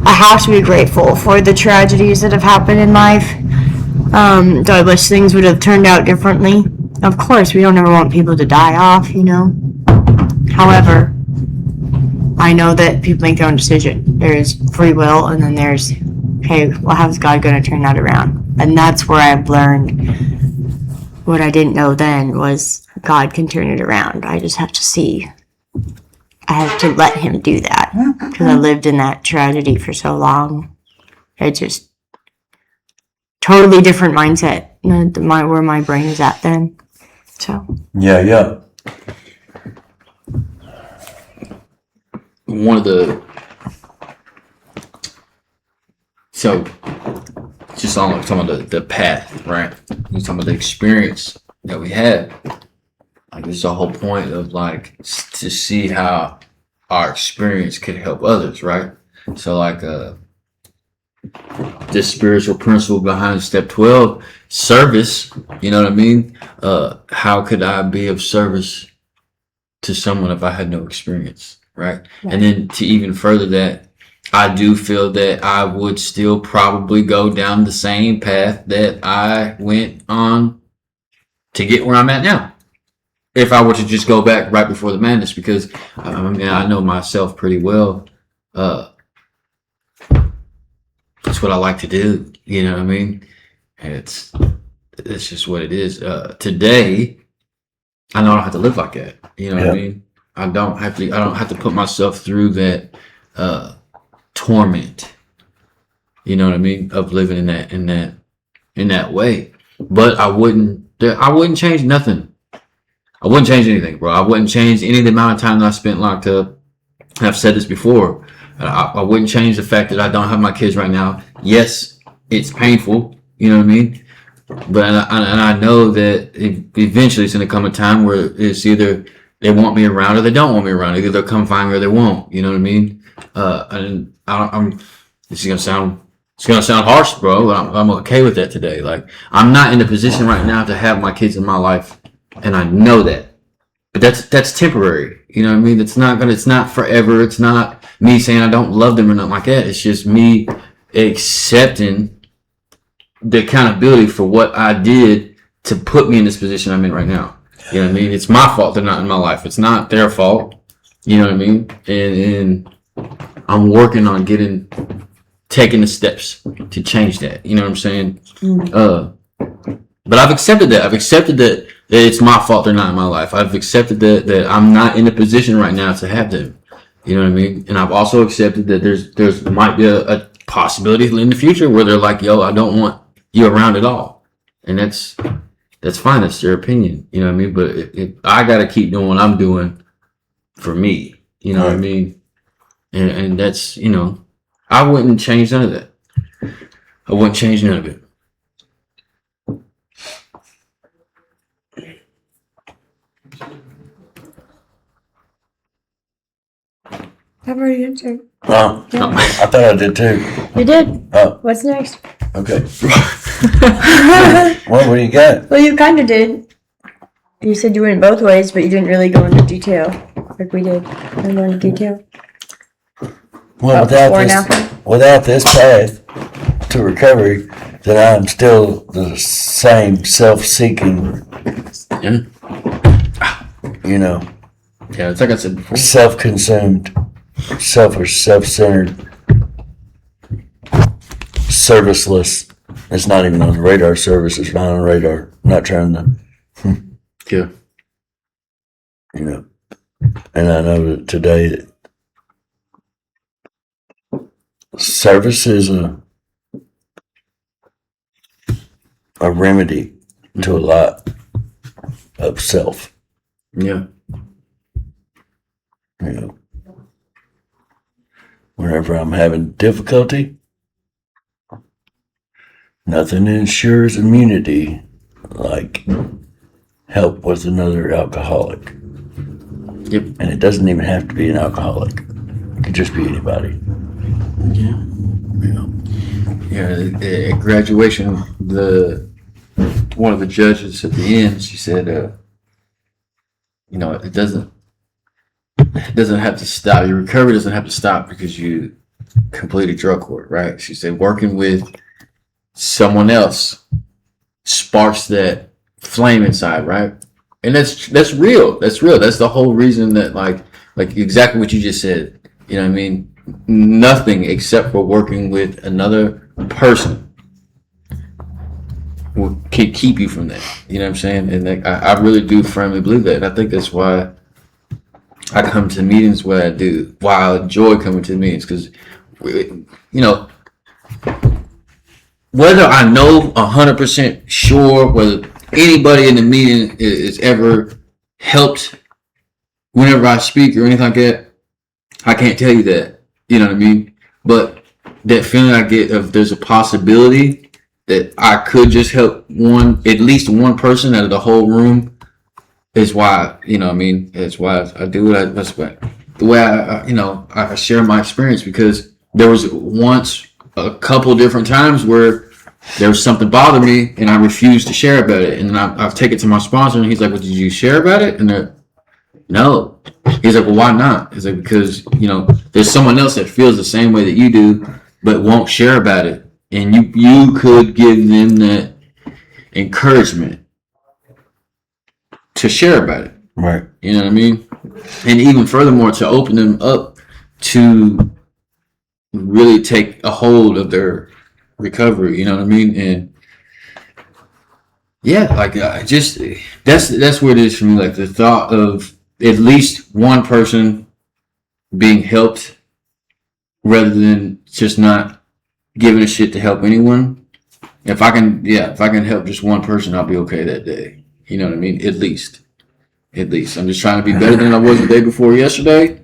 I have to be grateful for the tragedies that have happened in life. Do I wish things would have turned out differently? Of course, we don't ever want people to die off, However, I know that people make their own decision. There's free will, and then there's, okay, well, how's God going to turn that around? And that's where I've learned what I didn't know then was God can turn it around. I just have to see. I have to let him do that because I lived in that tragedy for so long. It just totally different mindset, where my brain is at then. So Yeah. One of the just on talking about the path, right? We're talking about the experience that we had. Like, this is the whole point of like to see how our experience could help others, right? So like this spiritual principle behind step 12, service, you know what I mean? How could I be of service to someone if I had no experience, right? And then to even further that, I do feel that I would still probably go down the same path that I went on to get where I'm at now. If I were to just go back right before the madness, because I mean, I know myself pretty well. That's what I like to do. You know what I mean? It's just what it is. Today, I know I don't have to live like that. You know what I mean? I don't have to put myself through that torment. You know what I mean? Of living in that way. But I wouldn't change nothing. I wouldn't change anything, bro. I wouldn't change any of the amount of time that I spent locked up. I've said this before. I wouldn't change the fact that I don't have my kids right now. Yes, it's painful. You know what I mean? But I know that eventually it's going to come a time where it's either they want me around or they don't want me around. Either they'll come find me or they won't. You know what I mean? And it's going to sound harsh, bro. But I'm okay with that today. Like, I'm not in a position right now to have my kids in my life, and I know that. But that's temporary. You know what I mean? It's not forever. It's not me saying I don't love them or nothing like that. It's just me accepting the accountability for what I did to put me in this position I'm in right now. You know what I mean? It's my fault they're not in my life. It's not their fault. You know what I mean? And I'm working on taking the steps to change that. You know what I'm saying? But I've accepted that. I've accepted that it's my fault they're not in my life. I've accepted that I'm not in a position right now to have them. You know what I mean? And I've also accepted that there's might be a possibility in the future where they're like, yo, I don't want you around at all. And that's fine. That's their opinion. You know what I mean? But I got to keep doing what I'm doing for me. You know what I mean? And that's, you know, I wouldn't change none of that. I wouldn't change none of it. I've already answered. I thought I did too. You did. Oh, What's next? okay. What do you got? Well, you kind of did. You said you went both ways, but you didn't really go into detail like we did. You go into detail. Well, without this path to recovery, then I'm still the same self-seeking, Yeah. you know, Yeah, it's like I said before. self-consumed, selfish, self-centered, serviceless. It's not even on the radar. Service is not on the radar. I'm not trying to, Yeah. you know. And I know that today that service is a remedy to a lot of self. Yeah. You know, whenever I'm having difficulty, nothing ensures immunity like help with another alcoholic. Yep. And it doesn't even have to be an alcoholic. It could just be anybody. Yeah. You know. Yeah. At graduation, one of the judges at the end, she said, you know, it doesn't have to stop. Your recovery doesn't have to stop because you completed drug court, right? She said working with someone else sparks that flame inside, right? And that's real. That's real. That's the whole reason that like exactly what you just said. You know what I mean? Nothing except for working with another person can keep you from that. You know what I'm saying? And like, I really do firmly believe that. And I think that's why I come to meetings where I do. Why I enjoy coming to meetings, because, you know, whether I know 100% sure whether anybody in the meeting is ever helped whenever I speak or anything like that, I can't tell you that. You know what I mean? But that feeling I get of there's a possibility that I could just help at least one person out of the whole room is why, you know what I mean? That's why I do it. That's why the way I share my experience, because there was once a couple different times where there was something bothering me and I refused to share about it. And then I've taken it to my sponsor and he's like, well, did you share about it? And they're, no. He's like, well, why not? He's like, because, there's someone else that feels the same way that you do, but won't share about it. And you could give them that encouragement to share about it. Right. You know what I mean? And even furthermore, to open them up to really take a hold of their recovery. You know what I mean? And yeah, like that's where it is for me. Like the thought of at least one person being helped rather than just not giving a shit to help anyone. If I can help just one person, I'll be okay that day. You know what I mean? At least. I'm just trying to be better than I was the day before yesterday.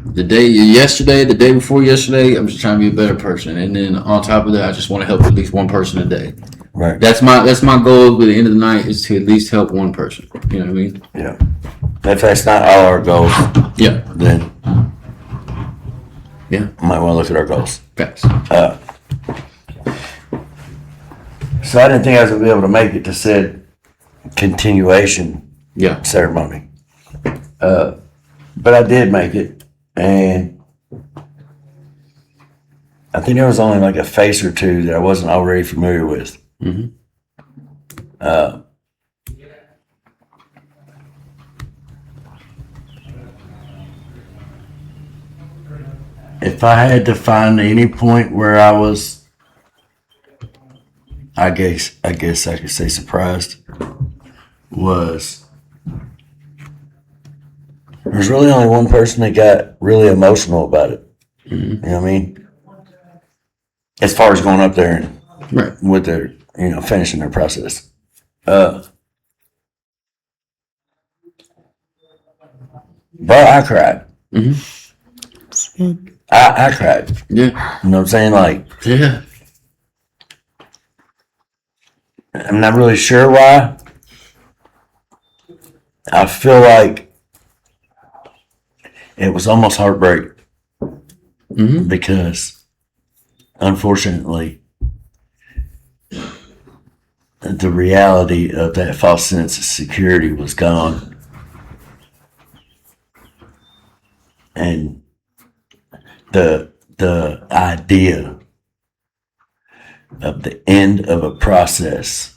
The day before yesterday, I'm just trying to be a better person. And then on top of that, I just want to help at least one person a day. Right. That's my goal by the end of the night, is to at least help one person. You know what I mean? Yeah. If that's not all our goals, Yeah. then Yeah. might want to look at our goals. Facts. So I didn't think I was going to be able to make it to said continuation Yeah. ceremony. But I did make it, and I think there was only like a face or two that I wasn't already familiar with. Mm-hmm. If I had to find any point where I was, I guess I could say surprised, was there's really only one person that got really emotional about it. Mm-hmm. You know what I mean? As far as going up there and Right. with their, finishing their process. But I cried. Mm-hmm. I cried. Yeah. You know what I'm saying? Like, Yeah. I'm not really sure why. I feel like it was almost heartbreak Mm-hmm. because, unfortunately, the reality of that false sense of security was gone. And the idea of the end of a process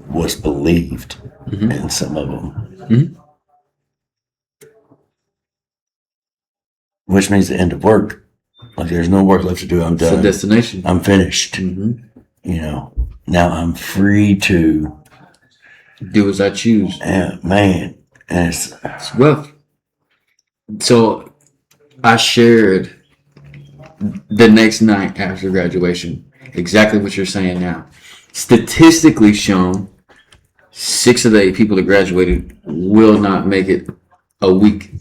was believed in some of them. Mm-hmm. Which means the end of work. Like there's no work left to do. I'm It's a done. destination. I'm finished. Mm-hmm. Now I'm free to, Do as I choose. man. And it's It's rough. So I shared the next night after graduation exactly what you're saying now. Statistically shown, 6 of the 8 people that graduated will not make it a week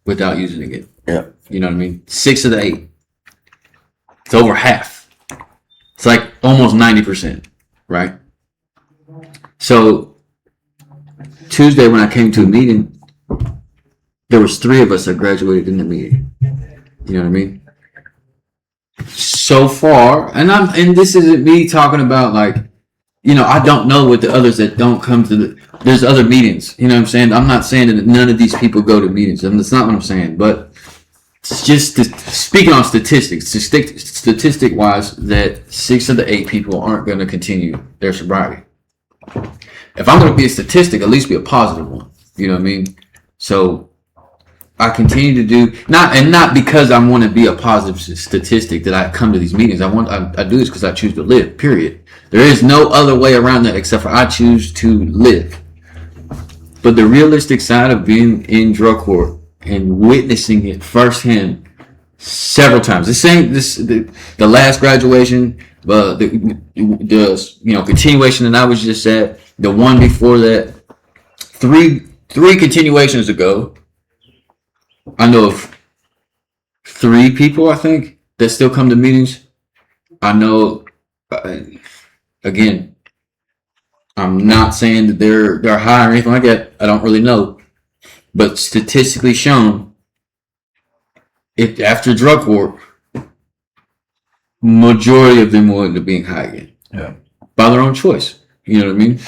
without using it. yeah. You know what I mean? 6 of the 8. It's over half. It's like almost 90%, right? So Tuesday when I came to a meeting, there was 3 of us that graduated in the meeting. You know what I mean? So far, and this isn't me talking about like, I don't know what the others that don't come to there's other meetings. You know what I'm saying? I'm not saying that none of these people go to meetings, and that's not what I'm saying. But it's just speaking on statistics, statistic wise, that 6 of the 8 people aren't going to continue their sobriety. If I'm going to be a statistic, at least be a positive one. You know what I mean? So I continue to do not because I want to be a positive statistic that I come to these meetings. I do this because I choose to live. Period. There is no other way around that except for I choose to live. But the realistic side of being in drug court and witnessing it firsthand, several times. The last graduation, the continuation that I was just at, the one before that, three continuations ago, I know of 3 people, I think, that still come to meetings. I know, again, I'm not saying that they're high or anything like that. I don't really know, but statistically shown, if after drug court, majority of them will end up being high again. Yeah. By their own choice. You know what I mean?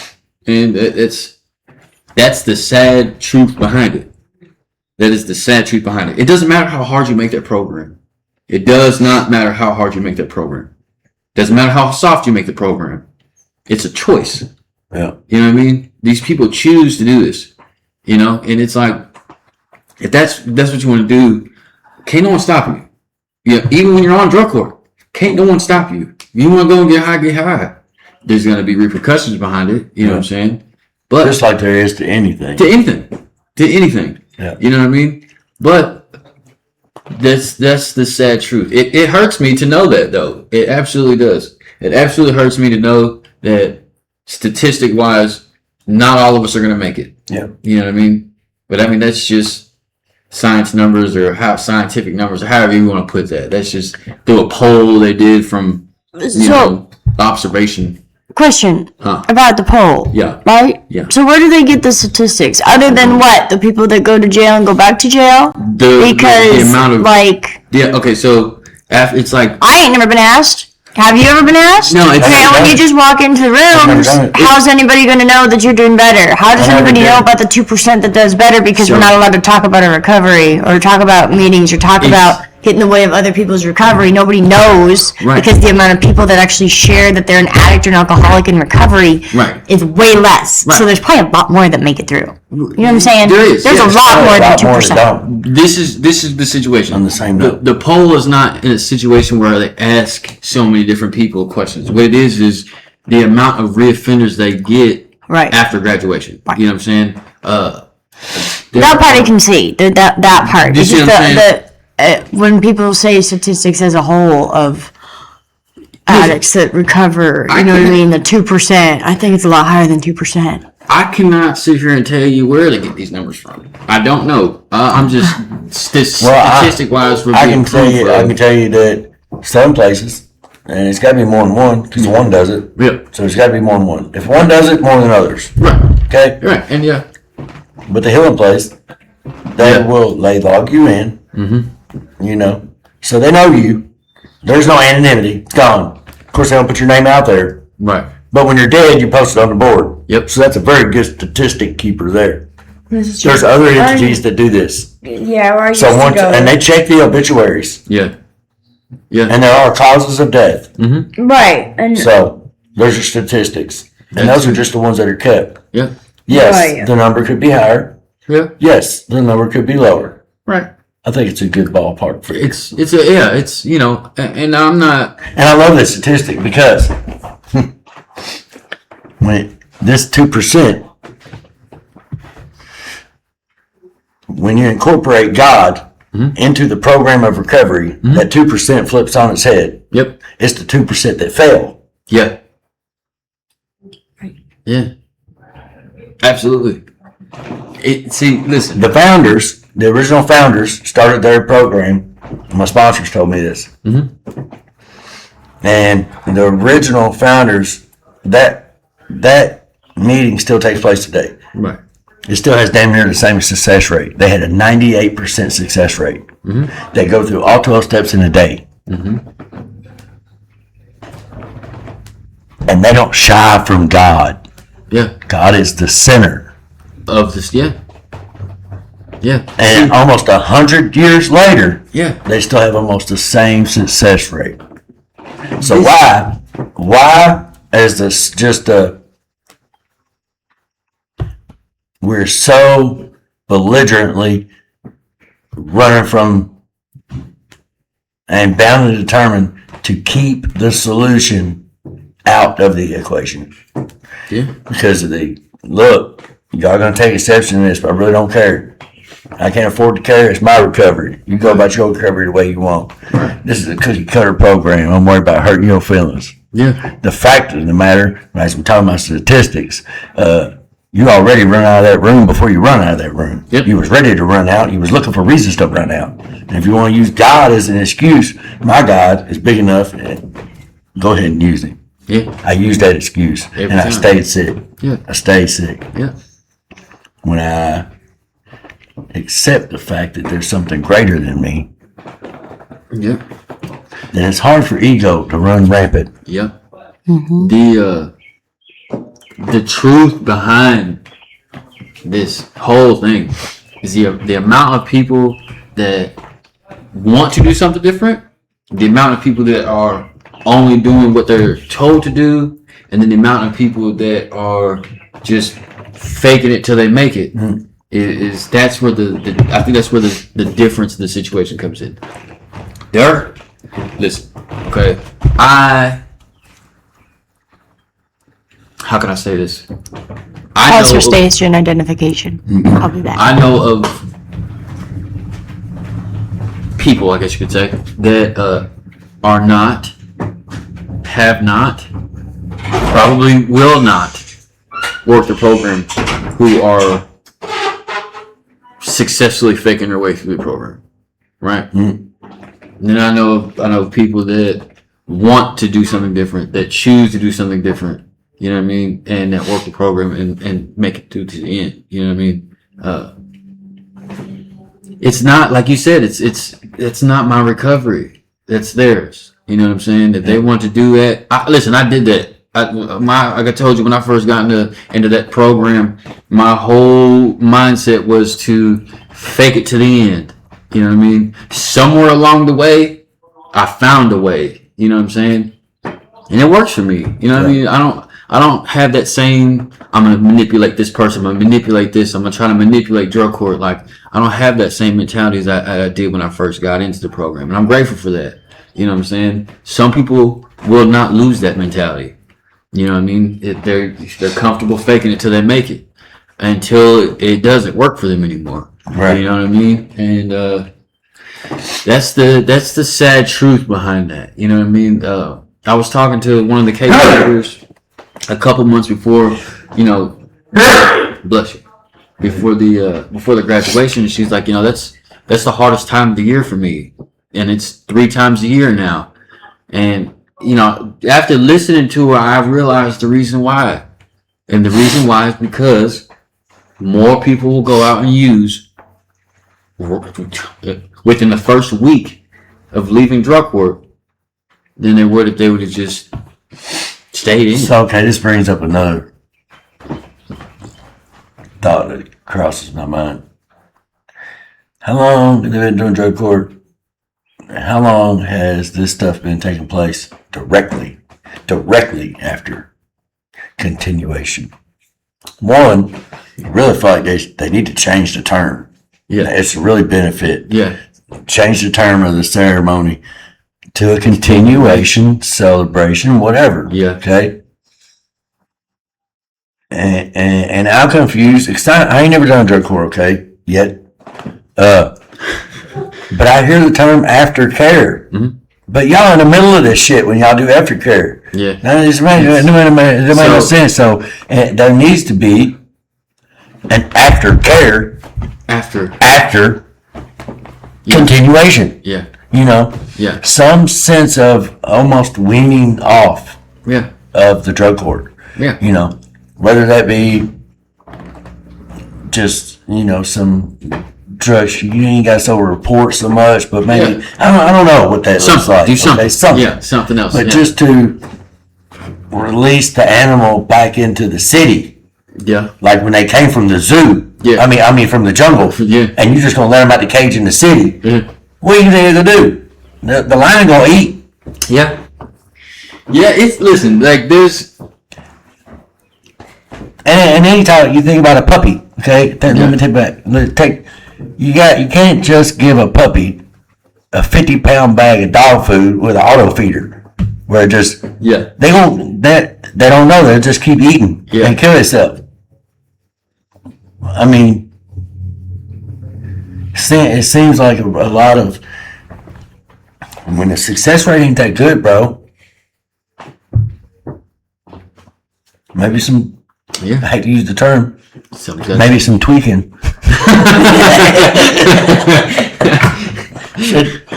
And that's the sad truth behind it. That is the sad truth behind it. It doesn't matter how hard you make that program. It does not matter how hard you make that program. It doesn't matter how soft you make the program. It's a choice. Yeah. You know what I mean? These people choose to do this. You know, and it's like, if that's what you want to do, can't no one stop you. Yeah, even when you're on drug court, can't no one stop you. If you want to go and get high. There's going to be repercussions behind it. You know what I'm saying? But just like there is to anything. To anything. Yeah. You know what I mean? But that's the sad truth. It hurts me to know that, though. It absolutely does. It absolutely hurts me to know that statistic wise, not all of us are going to make it. Yeah. You know what I mean? But I mean, that's just science numbers or how scientific numbers or however you want to put that. That's just through a poll they did from observation. Question about the poll. Yeah. Right? Yeah. So where do they get the statistics? Other than what? The people that go to jail and go back to jail? Because the amount of like okay, so it's like I ain't never been asked. Have you ever been asked? No, it's okay. When you just walk into the rooms, how's anybody going to know that you're doing better? How does anybody know about the 2% that does better? Because we're not allowed to talk about a recovery or talk about meetings or talk about getting in the way of other people's recovery. Nobody knows because the amount of people that actually share that they're an addict or an alcoholic in recovery is way less. So there's probably a lot more that make it through. You know what I'm saying? There's a lot more than 2%. This is the situation. On the same note. The poll is not in a situation where they ask so many different people questions. What it is the amount of reoffenders they get after graduation. You know what I'm saying? That part I can see. That part. It's just when people say statistics as a whole of addicts that recover, you know what I mean? The 2%. I think it's a lot higher than 2%. I cannot sit here and tell you where they get these numbers from. I don't know. I'm just statistic wise. I can tell you that some places, and it's got to be more than one because one does it. Yep. So it's got to be more than one. If one does it, more than others. Right. Okay. Right. And yeah. But the healing place, they log you in. Mm-hmm. You know, so they know you. There's no anonymity. It's gone. Of course, they don't put your name out there. Right. But when you're dead, you post it on the board. Yep. So that's a very good statistic keeper there. There's other entities that do this. Yeah, where I used So to go. and they check the obituaries. Yeah. Yeah. And there are causes of death. Mm-hmm. Right. And So those are statistics. And those are just the ones that are kept. Yeah. Yes, the number could be higher. Yeah. Yes, the number could be lower. Right. I think it's a good ballpark for you. It's you know, and I'm not. And I love this statistic because when this 2%, when you incorporate God into the program of recovery, that 2% flips on its head. Yep. It's the 2% that fail. Yeah. Yeah. Absolutely. Listen. The original founders started their program. My sponsors told me this. Mm-hmm. And the original founders, that meeting still takes place today. Right. It still has damn near the same success rate. They had a 98% success rate. Mm-hmm. They go through all 12 steps in a day. Mm-hmm. And they don't shy from God. Yeah. God is the center of this. Yeah. Yeah. And almost 100 years later, they still have almost the same success rate. So why is this just we're so belligerently running from and bound and determined to keep the solution out of the equation? Yeah. Because of y'all gonna take exception to this, but I really don't care. I can't afford to carry. It's my recovery. You go about your recovery the way you want. This is a cookie cutter program. I'm worried about hurting your feelings. Yeah. The fact of the matter, as we're talking about statistics, you already run out of that room before you run out of that room. Yep. You was ready to run out. You was looking for reasons to run out. And if you want to use God as an excuse, my God is big enough. Go ahead and use him. Yeah. I used that excuse, Every and I time. stayed sick. Yeah. I stayed sick. Yeah. When I accept the fact that there's something greater than me, Yeah. then it's hard for ego to run rampant. Yeah. The truth behind this whole thing is the amount of people that want to do something different, the amount of people that are only doing what they're told to do, and then the amount of people that are just faking it till they make it. That's where I think that's where the difference in the situation comes in. Listen, okay, how can I say this? Pause your station identification. I'll be back. I know of people, I guess you could say, that are not, have not, probably will not work the program, who are successfully faking their way through the program, right? And then I know people that want to do something different, that choose to do something different. You know what I mean? And that work the program and make it to the end. You know what I mean? It's not, like you said, it's not my recovery. That's theirs. You know what I'm saying? If they want to do that, listen, I did that. Like I told you, when I first got into that program, my whole mindset was to fake it to the end. You know what I mean? Somewhere along the way, I found a way. You know what I'm saying? And it works for me. You know what I mean? I don't have that same, I'm going to manipulate this person, I'm going to manipulate this, I'm going to try to manipulate drug court. Like, I don't have that same mentality as I did when I first got into the program. And I'm grateful for that. You know what I'm saying? Some people will not lose that mentality. You know what I mean? They're comfortable faking it till they make it, until it doesn't work for them anymore. Right. You know what I mean? And that's the sad truth behind that. You know what I mean? I was talking to one of the case workers a couple months before, bless you, before the graduation, and she's like, that's the hardest time of the year for me, and it's 3 times a year now. And after listening to her, I realized the reason why. And the reason why is because more people will go out and use within the first week of leaving drug court than they would if they would have just stayed in. So, okay, this brings up another thought that crosses my mind. How long have they been doing drug court? How long has this stuff been taking place directly after continuation? One, I really feel like they need to change the term. Yeah. It's a really benefit. Yeah. Change the term of the ceremony to a continuation, celebration, whatever. Yeah. Okay. And I'm confused because I ain't never done drug court, okay, yet. But I hear the term aftercare. Mm-hmm. But y'all in the middle of this shit when y'all do aftercare. Yeah. Now, it makes no sense. So there needs to be an aftercare after continuation. Yeah. Yeah. Some sense of almost weaning off Yeah. of the drug court. Yeah. Whether that be just, some drugs, you ain't got to report so much, but maybe, I don't know what that looks like. Do something. Okay, something. Yeah, something else. But just to release the animal back into the city. Yeah. Like when they came from the zoo. Yeah. I mean from the jungle. Yeah. And you just going to let them out the cage in the city. Yeah. What are you going to do? The lion going to eat. Yeah. Yeah, listen, like there's... And anytime you think about a puppy, okay? Let me take back. You can't just give a puppy a 50-pound bag of dog food with an auto feeder, where just they don't know, they'll just keep eating and kill itself. I mean, it seems like a lot of when the success rate ain't that good, bro. Maybe some. Yeah. I hate to use the term. Sometimes. Maybe some tweaking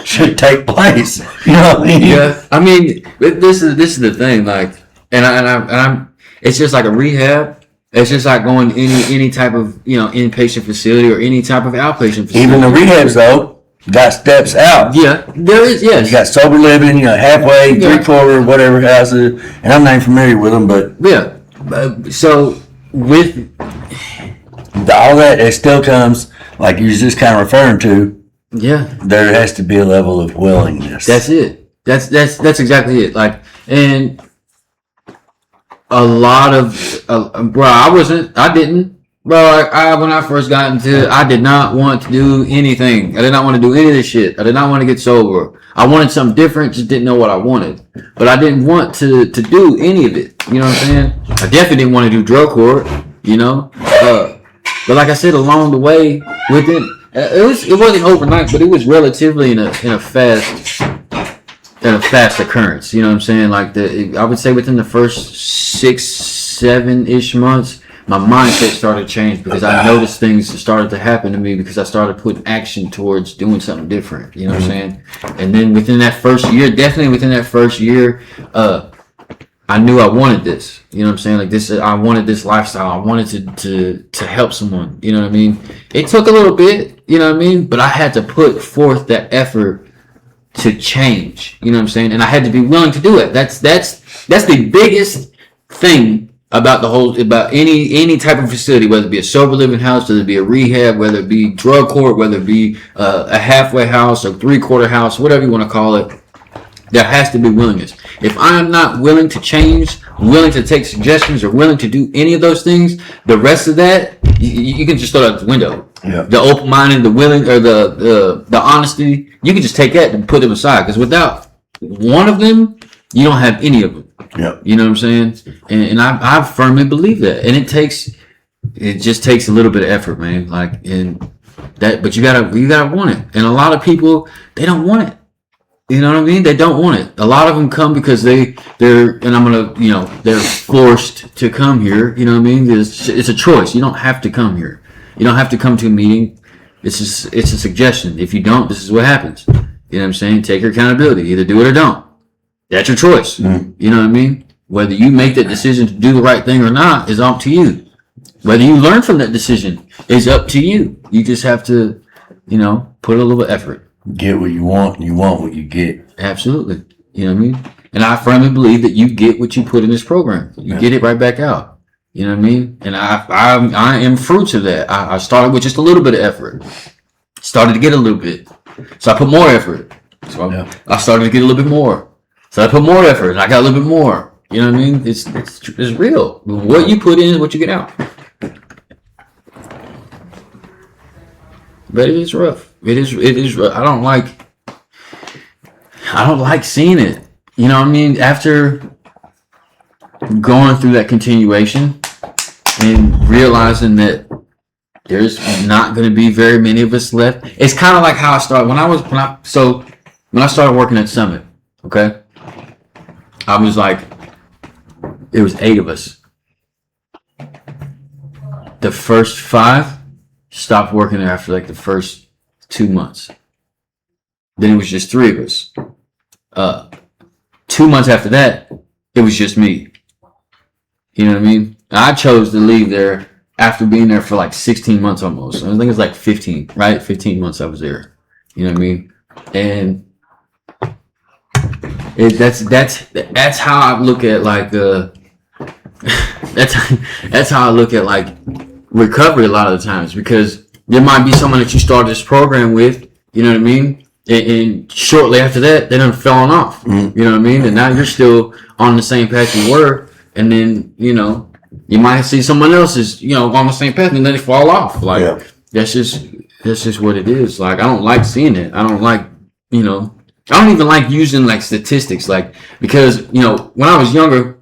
should take place. You know what I mean? Yeah, I mean, this is the thing. Like, and I'm. It's just like a rehab. It's just like going to any type of inpatient facility or any type of outpatient facility. Even the rehabs though got steps out. Yeah, there is. Yes, You got sober living, halfway, Yeah. 3/4, whatever houses, and I'm not even familiar with them, but yeah. So with all that, it still comes, like you was just kind of referring to, there has to be a level of willingness. That's it. That's exactly it. Like, and a lot of bro, I didn't. Bro, when I first got into it, I did not want to do anything. I did not want to do any of this shit. I did not want to get sober. I wanted something different, just didn't know what I wanted. But I didn't want to do any of it. You know what I'm saying? I definitely didn't want to do drug court, But like I said, along the way, it wasn't overnight, but it was relatively in a fast occurrence. You know what I'm saying? Like I would say within the first 6-7-ish months, my mindset started to change because I noticed things started to happen to me because I started putting action towards doing something different. You know what I'm saying? And then within that first year, I knew I wanted this. You know what I'm saying? Like this, I wanted this lifestyle. I wanted to help someone. You know what I mean? It took a little bit. You know what I mean? But I had to put forth that effort to change. You know what I'm saying? And I had to be willing to do it. That's the biggest thing about any type of facility, whether it be a sober living house, whether it be a rehab, whether it be drug court, whether it be a halfway house or 3/4 house, whatever you want to call it. There has to be willingness. If I'm not willing to change, willing to take suggestions, or willing to do any of those things, the rest of that you can just throw it out the window. Yeah. The open-minded, the willing, or the honesty, you can just take that and put them aside. Because without one of them, you don't have any of them. Yeah. You know what I'm saying? And I firmly believe that. And it just takes a little bit of effort, man. Like, but you gotta want it. And a lot of people, they don't want it. You know what I mean? They don't want it. A lot of them come because they're forced to come here. You know what I mean? It's a choice. You don't have to come here. You don't have to come to a meeting. It's a suggestion. If you don't, this is what happens. You know what I'm saying? Take your accountability. Either do it or don't. That's your choice. Mm-hmm. You know what I mean? Whether you make that decision to do the right thing or not is up to you. Whether you learn from that decision is up to you. You just have to, put a little effort. Get what you want, and you want what you get. Absolutely. You know what I mean? And I firmly believe that you get what you put in this program. You get it right back out. You know what I mean? And I am fruits of that. I started with just a little bit of effort. Started to get a little bit. So I put more effort. So I started to get a little bit more. So I put more effort and I got a little bit more. You know what I mean? It's real. What you put in is what you get out. But it is rough. It is rough. I don't like seeing it. You know what I mean? After going through that continuation and realizing that there's not going to be very many of us left. It's kind of like how I started when I started working at Summit. Okay, I was like, there was 8 of us. The first 5 stopped working there after like the first 2 months. Then it was just 3 of us. 2 months after that, it was just me. You know what I mean? And I chose to leave there after being there for like 16 months almost. I think it was like 15, right? 15 months I was there. You know what I mean? And that's how I look at like that's how I look at like recovery a lot of the times, because there might be someone that you started this program with, you know what I mean? And shortly after that, they done fallen off. Mm-hmm. You know what I mean? And now you're still on the same path you were, and then, you might see someone else is, on the same path, and then they fall off. Like, that's just what it is. Like, I don't like seeing it. I don't like, I don't even like using like statistics, like, because, when I was younger,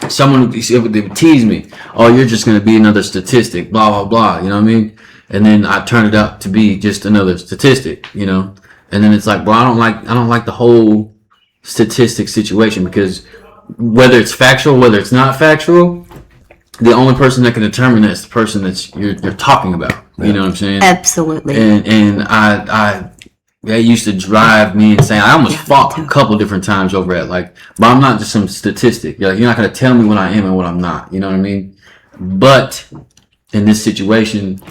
someone would tease me, oh, you're just going to be another statistic, blah, blah, blah. You know what I mean? and then I turn it out to be just another statistic, you know. And then it's like, well, I don't like the whole statistic situation, because whether it's factual, whether it's not factual, the only person that can determine that is the person that you're talking about. You know what I'm saying? Absolutely. And that used to drive me insane. I almost fought a couple different times over it. Like, but I'm not just some statistic. You're not going to tell me what I am and what I'm not. You know what I mean? But in this situation,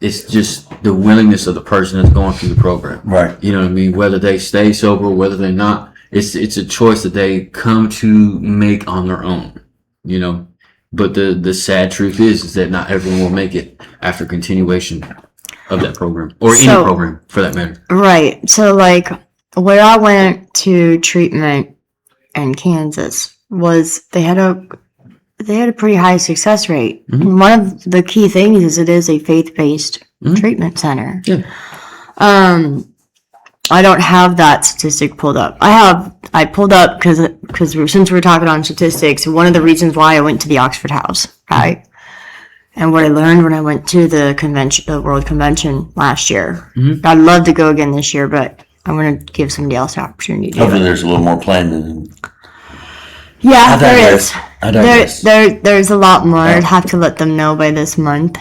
it's just the willingness of the person that's going through the program. Right. You know what I mean? Whether they stay sober, whether they're not, it's a choice that they come to make on their own. You know? But the sad truth is that not everyone will make it after continuation of that program, or any program for that matter. Right. So, like, where I went to treatment in Kansas was they had a pretty high success rate. And one of the key things is it is a faith-based treatment center. Yeah. I don't have that statistic pulled up. I pulled up because since we're talking on statistics, one of the reasons why I went to the Oxford House, right? And what I learned when I went to the World Convention last year. I'd love to go again this year, but I'm going to give somebody else the opportunity to do Hopefully it. there's a little more planned than... Yeah, there is. I digress. There's a lot more. I'd have to let them know by this month.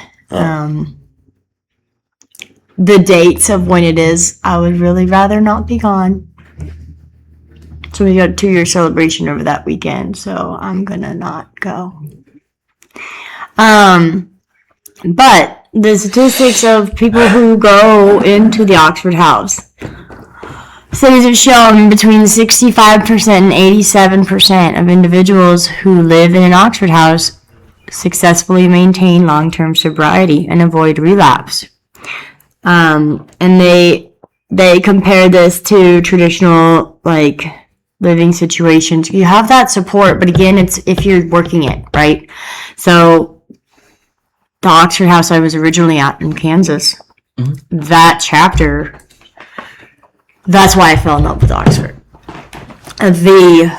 The dates of when it is, I would really rather not be gone. So we got a 2-year celebration over that weekend, so I'm gonna not go. But the statistics of people who go into the Oxford House, studies have shown between 65% and 87% of individuals who live in an Oxford House successfully maintain long-term sobriety and avoid relapse. And they compare this to traditional, like, living situations. You have that support, but again, it's if you're working it, right? So the Oxford House I was originally at in Kansas, that chapter, that's why I fell in love with Oxford. The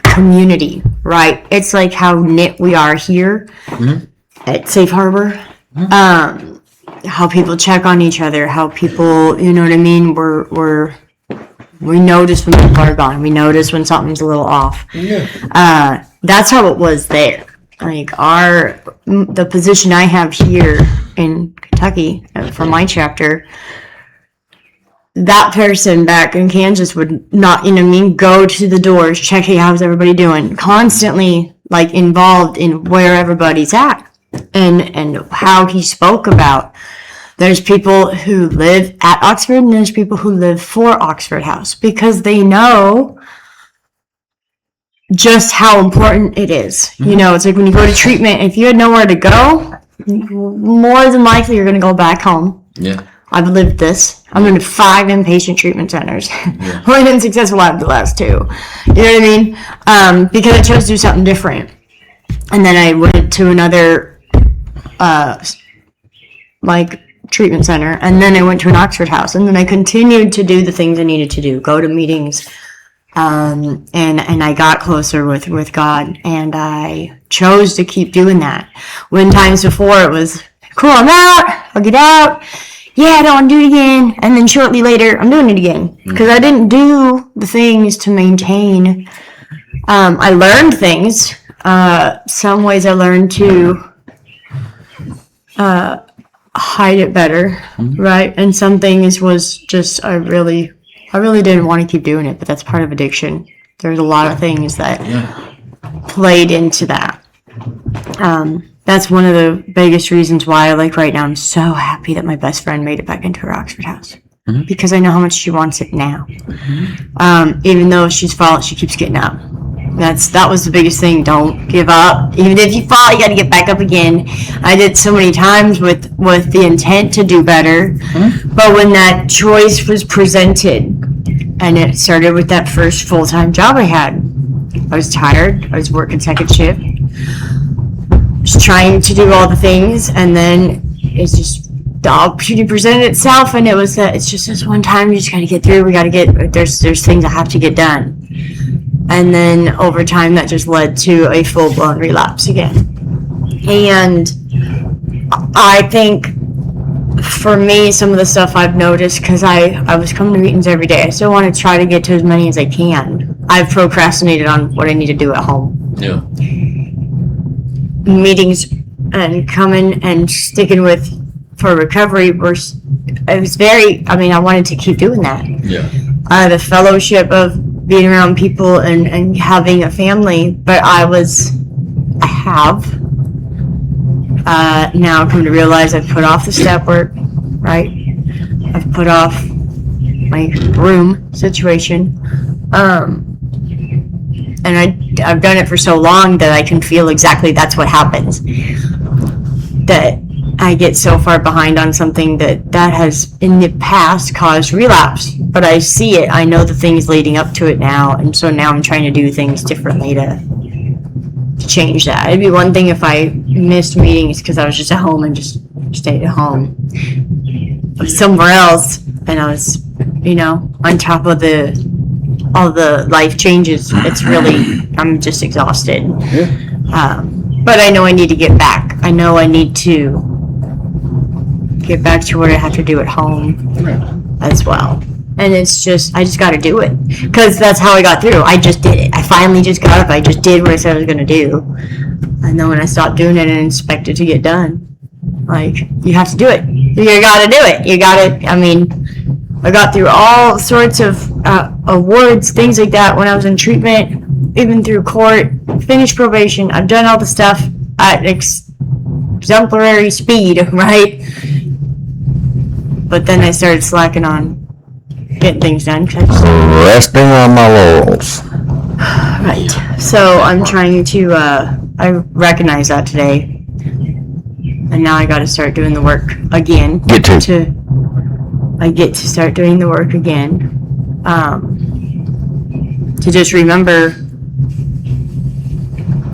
community, right? It's like how knit we are here at Safe Harbor. How people check on each other, how people, you know what I mean? We notice when people are gone. We notice when something's a little off. That's how it was there. Like the position I have here in Kentucky for my chapter, that person back in Kansas would not, you know what I mean, go to the doors, check, hey, how's everybody doing? Constantly, like, involved in where everybody's at. And how he spoke about there's people who live at Oxford and there's people who live for Oxford House because they know just how important it is. You know, it's like when you go to treatment, if you had nowhere to go, more than likely you're going to go back home. Yeah. I've lived this. I'm in 5 inpatient treatment centers. Yeah. I've been successful out of the last 2. You know what I mean? Because I chose to do something different. And then I went to another treatment center, and then I went to an Oxford House, and then I continued to do the things I needed to do, go to meetings, and I got closer with God, and I chose to keep doing that. When times before it was, cool, I'm out, I'll get out, yeah, I don't want to do it again, and then shortly later, I'm doing it again, because I didn't do the things to maintain. I learned things. Some ways I learned to hide it better, right? And some things was just I really didn't want to keep doing it, but that's part of addiction. There's a lot of things that played into that. That's one of the biggest reasons why, like, right now, I'm so happy that my best friend made it back into her Oxford House. Because I know how much she wants it now. Even though she's fallen, she keeps getting up. That was the biggest thing. Don't give up. Even if you fall, you got to get back up again. I did so many times with the intent to do better, but when that choice was presented, and it started with that first full-time job I had, I was tired. I was working second shift, just trying to do all the things, and then it's just the opportunity presented itself, and it was that it's just this one time. You just got to get through. There's things that have to get done. And then over time, that just led to a full-blown relapse again. And I think for me, some of the stuff I've noticed, because I was coming to meetings every day, I still want to try to get to as many as I can. I've procrastinated on what I need to do at home. Yeah. Meetings and coming and sticking with for recovery it was very, I wanted to keep doing that. Yeah. The fellowship of being around people and having a family, but I have now come to realize I've put off the step work, right? I've put off my room situation. And I've done it for so long that I can feel exactly that's what happens. That I get so far behind on something that has in the past caused relapse. But I see it, I know the things leading up to it now, and so now I'm trying to do things differently to change that. It'd be one thing if I missed meetings because I was just at home and just stayed at home. Somewhere else, and I was, on top of all the life changes, it's really, I'm just exhausted. Yeah. But I know I need to get back. I know I need to get back to what I have to do at home as well. And it's just, I just got to do it. Because that's how I got through. I just did it. I finally just got up. I just did what I said I was going to do. And then when I stopped doing it and expected to get done, you have to do it. You got to do it. You got to, I got through all sorts of awards, things like that when I was in treatment, even through court, finished probation. I've done all the stuff at exemplary speed, right? But then I started slacking on getting things done. Resting on my laurels. Right. So I'm trying to, I recognize that today. And now I got to start doing the work again. I get to start doing the work again. To just remember,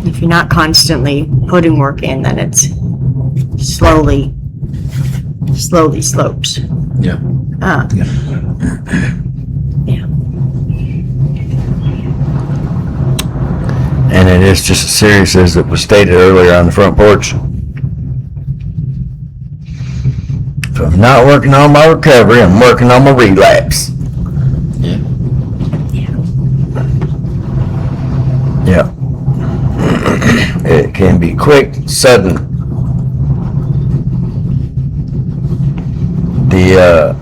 if you're not constantly putting work in, then it's slowly slopes. Yeah. Yeah. And it is just as serious as it was stated earlier on the front porch. If I'm not working on my recovery, I'm working on my relapse. Yeah. Yeah. It can be quick, sudden. The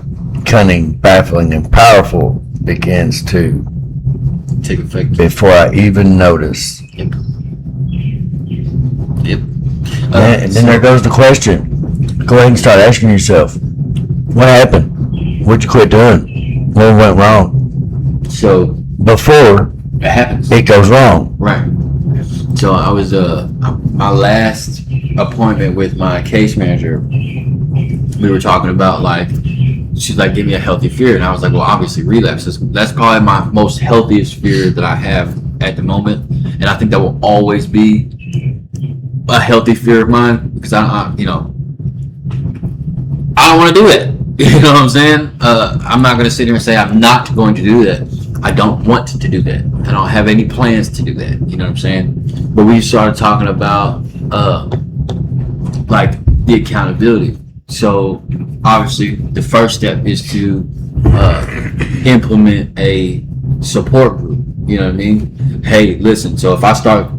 cunning, baffling, and powerful begins to Take effect. before I even notice. Yep. Yep. And then there goes the question. Go ahead and start asking yourself, what happened? What'd you quit doing? What went wrong? So Before it happens. it goes wrong. Right. So I was my last appointment with my case manager. We were talking about she's like, give me a healthy fear, and I was like, well, obviously relapse. That's probably my most healthiest fear that I have at the moment, and I think that will always be a healthy fear of mine because I don't want to do it. You know what I'm saying? I'm not going to sit here and say I'm not going to do that. I don't want to do that. I don't have any plans to do that. You know what I'm saying? But we started talking about the accountability. So obviously the first step is to implement a support group. You know what I mean? Hey, listen. So if I start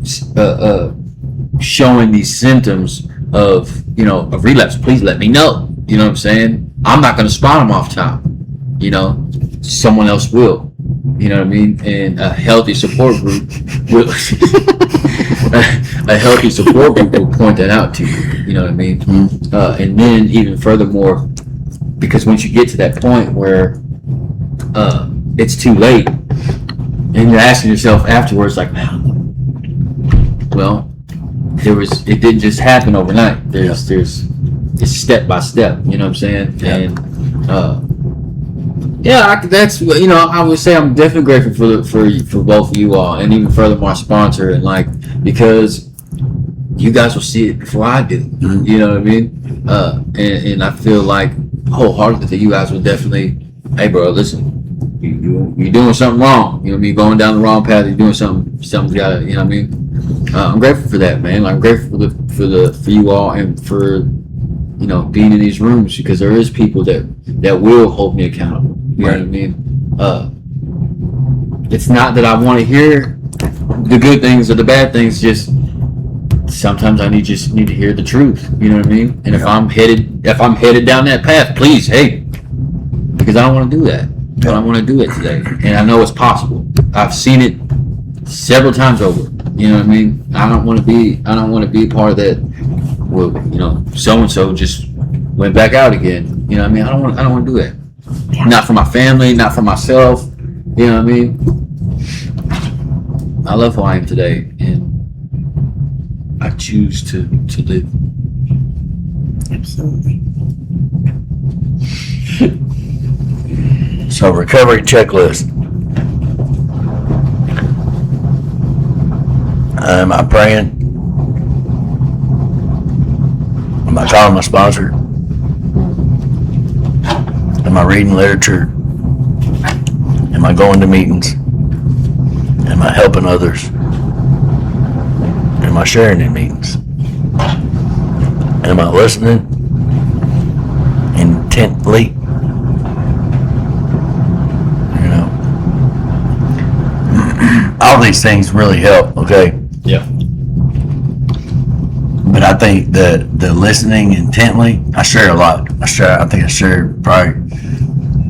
showing these symptoms of relapse, please let me know. You know what I'm saying? I'm not going to spot them off top. Someone else will. You know what I mean? And a healthy support group will point that out to you. You know what I mean? And then even furthermore, because once you get to that point where it's too late, and you're asking yourself afterwards, well, it didn't just happen overnight. It's step by step. You know what I'm saying? Yeah. And that's I would say I'm definitely grateful for both of you all, and even furthermore our sponsor, and because you guys will see it before I do. Mm-hmm. You know what I mean? And I feel like wholeheartedly that you guys will definitely, hey bro, listen, you're doing something wrong. You know what I mean? Going down the wrong path. You're doing something's gotta. You know what I mean? I'm grateful for that, man. I'm grateful for you all and for being in these rooms, because there is people that will hold me accountable. You know what I mean? It's not that I want to hear the good things or the bad things. Just sometimes I need to hear the truth. You know what I mean? And if I'm headed down that path, please, hey, because I don't want to do that. But I want to do it today, and I know it's possible. I've seen it several times over. You know what I mean? I don't want to be a part of that. Well, so and so just went back out again. You know what I mean? I don't want to do that. Yeah. Not for my family, not for myself. You know what I mean? I love who I am today, and I choose to live. Absolutely. So, recovery checklist. Am I praying? Am I calling my sponsor? Am I reading literature? Am I going to meetings? Am I helping others? Am I sharing in meetings? Am I listening intently? All these things really help, okay? Yeah. But I think the listening intently, I share a lot. I think I share probably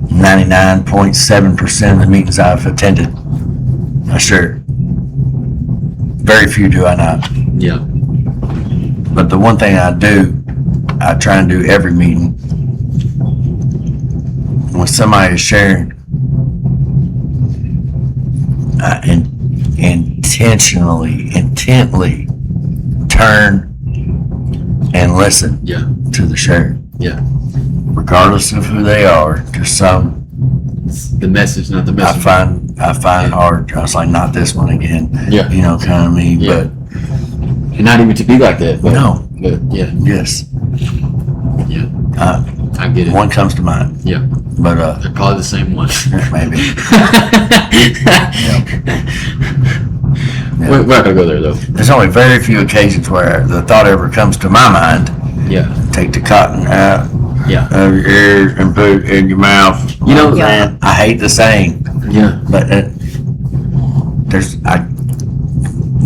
99.7% of the meetings I've attended. I share. Very few do I not. Yeah. But the one thing I do, I try and do every meeting. When somebody is sharing, I intently turn and listen to the share. Yeah. Regardless of who they are, just some It's the message, not the message. I find it hard. I was like, not this one again. Yeah. Kind of me. Yeah. But And not even to be like that. But, no. But yeah. Yes. Yeah. I get it. One comes to mind. Yeah. But They're probably the same one. maybe. We're not gonna go there though. There's only very few occasions where the thought ever comes to my mind. Yeah. Take the cotton out Yeah. of your ears and put it in your mouth. You know, Yeah. I hate the saying, Yeah. but I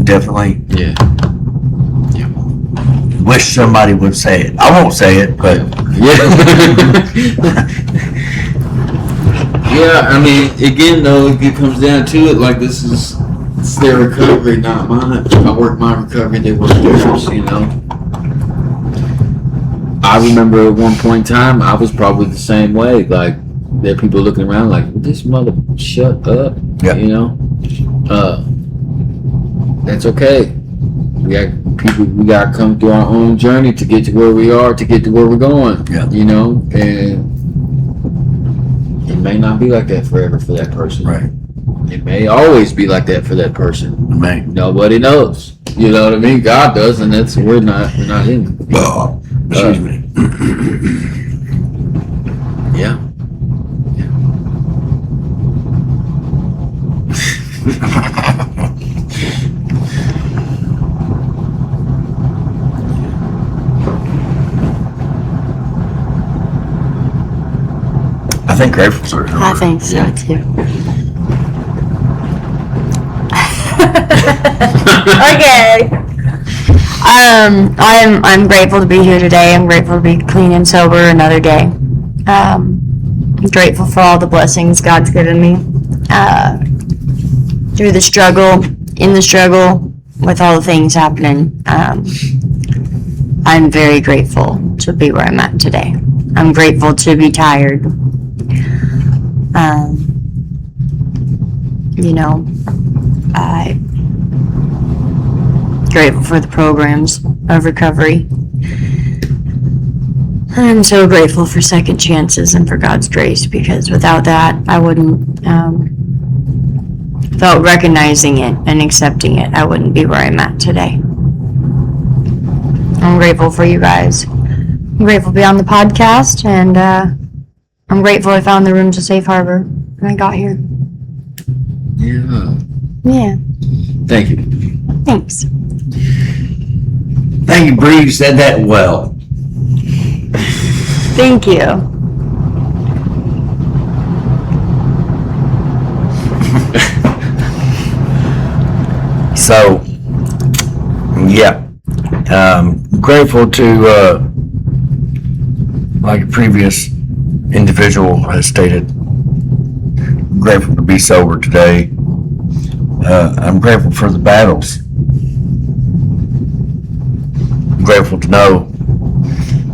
definitely Yeah. wish somebody would say it. I won't say it, but Yeah. Yeah, I mean, again, though, it comes down to it, like, it's their recovery, not mine. I work my recovery, they work theirs, I remember at one point in time, I was probably the same way. Like, there are people looking around like, this mother, shut up, Yeah. That's okay. We got to come through our own journey to get to where we are, to get to where we're going. Yeah. And it may not be like that forever for that person. right, It may always be like that for that person. man. Nobody knows. You know what I mean? God does, and we're not in. Excuse me. Yeah. I think grateful for I think so too. Okay. I'm grateful to be here today. I'm grateful to be clean and sober another day. I'm grateful for all the blessings God's given me through the struggle, in the struggle, with all the things happening. I'm very grateful to be where I'm at today. I'm grateful to be tired. I'm grateful for the programs of recovery. I'm so grateful for second chances and for God's grace, because without that, I wouldn't, without recognizing it and accepting it, I wouldn't be where I'm at today. I'm grateful for you guys. I'm grateful to be on the podcast, and I'm grateful I found the room's a safe harbor when I got here. Yeah. Yeah, Thank you. thanks. Thank you, Bree. You said that well. Thank you. So, yeah, grateful to, like a previous individual has stated, grateful to be sober today. I'm grateful for the battles. I'm grateful to know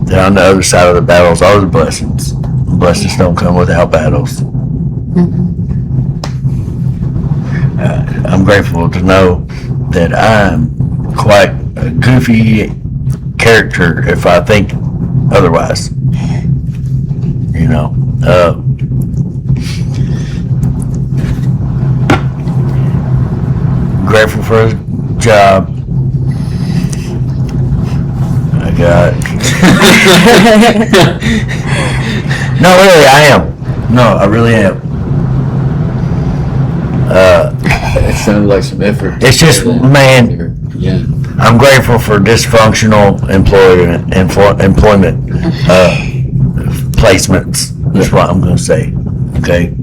that on the other side of the battles are the blessings. Blessings don't come without battles. I'm grateful to know that I'm quite a goofy character if I think otherwise. You know, grateful for a job. I got. No, really, I am. No, I really am. It sounded like some effort. It's just, man, Yeah. I'm grateful for dysfunctional employment placements. That's what I'm going to say. Okay.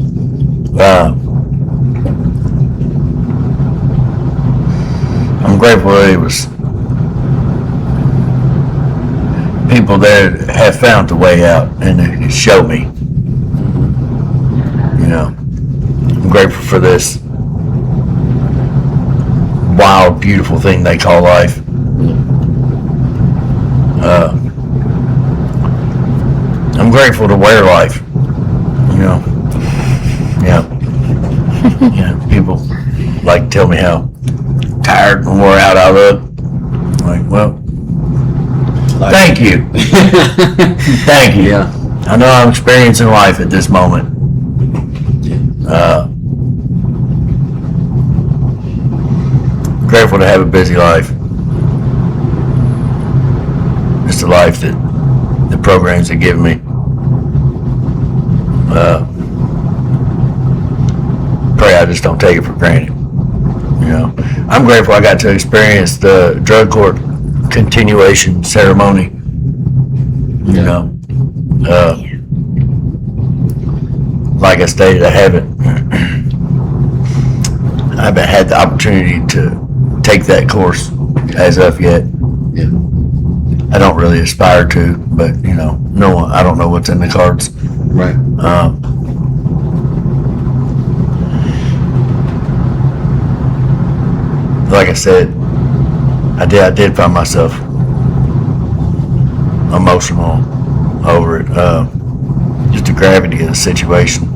I'm grateful that it was people there that have found the way out and they show me. You know, I'm grateful for this wild, beautiful thing they call life. I'm grateful to wear life. You know, yeah. Yeah, people like to tell me how tired and wore out I look. I'm like, well, thank you. Thank you. Yeah. I know I'm experiencing life at this moment. Grateful to have a busy life. It's the life that the programs have given me. Pray I just don't take it for granted. You know, I'm grateful I got to experience the drug court continuation ceremony. You know, like I stated, I haven't had the opportunity to take that course as of yet. Yeah. I don't really aspire to, but you know, I don't know what's in the cards. Right. Like I said, I did find myself emotional over it. Just the gravity of the situation,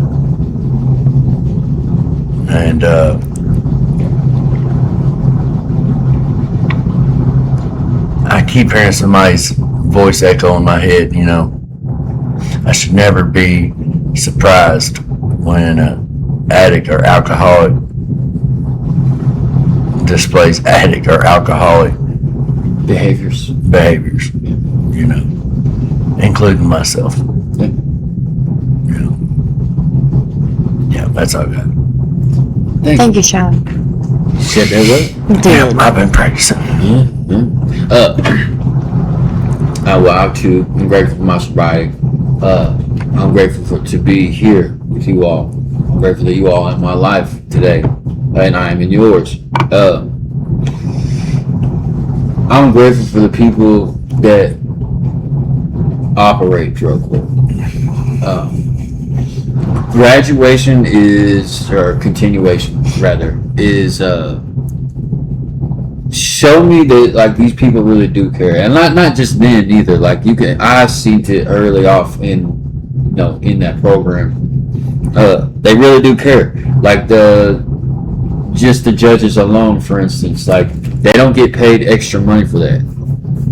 and I keep hearing somebody's voice echo in my head. You know, I should never be surprised when an addict or alcoholic displays addict or alcoholic Behaviors. you know, including myself. Yeah. You know. Yeah, that's all I got. Thank you, Sean. Said that what? Yeah, I've been practicing. Well, I'm grateful for my sobriety. I'm grateful to be here with you all. I'm grateful that you all in my life today, and I am in yours. I'm grateful for the people that operate drug court. Graduation or continuation rather, is show me that like these people really do care, and not just then either. Like I seen it early off in that program. They really do care. Like the judges alone, for instance, like they don't get paid extra money for that.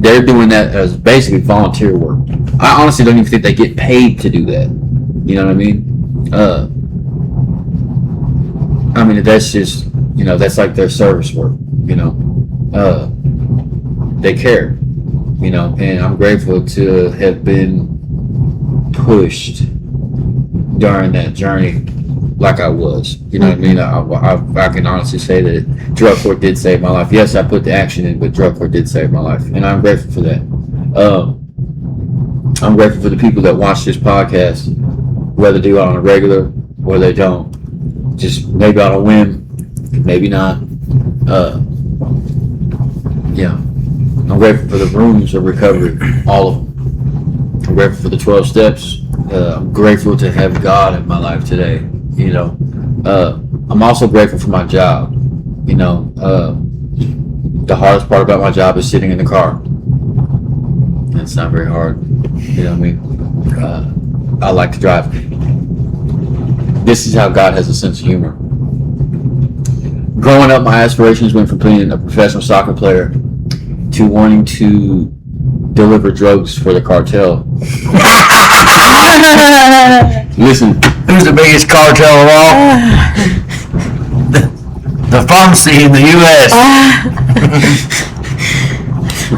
They're doing that as basically volunteer work. I honestly don't even think they get paid to do that. You know what I mean? That's just, that's like their service work, they care, and I'm grateful to have been pushed during that journey like I was, you know what I mean? I can honestly say that drug court did save my life. Yes, I put the action in, but drug court did save my life, and I'm grateful for that. I'm I'm grateful for the people that watch this podcast, whether they do it on a regular or they don't. Just maybe on a whim, maybe not. Yeah. I'm grateful for the rooms of recovery, all of them. I'm grateful for the 12 steps. I'm grateful to have God in my life today. I'm also grateful for my job. The hardest part about my job is sitting in the car. It's not very hard. I like to drive. This is how God has a sense of humor. Growing up, my aspirations went from being a professional soccer player to wanting to deliver drugs for the cartel. Listen, Who's the biggest cartel of all? The pharmacy in the U.S.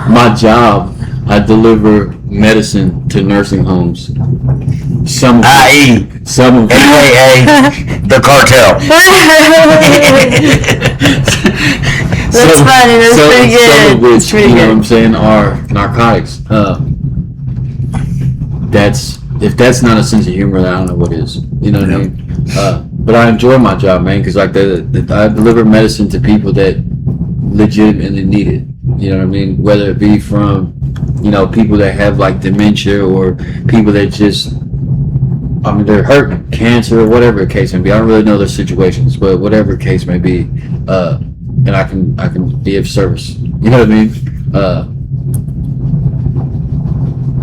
my job, I deliver medicine to nursing homes. Some of I.e. AKA the cartel. That's funny. That's pretty good. Some of which, That's pretty what good. I'm saying, are narcotics. If that's not a sense of humor, then I don't know what is. You know what I mean? But I enjoy my job, man, because like I deliver medicine to people that legitimately need it. You know what I mean? Whether it be from, people that have like dementia or people that just, they're hurting, cancer or whatever the case may be. I don't really know their situations, but whatever the case may be, and I can be of service. You know what I mean?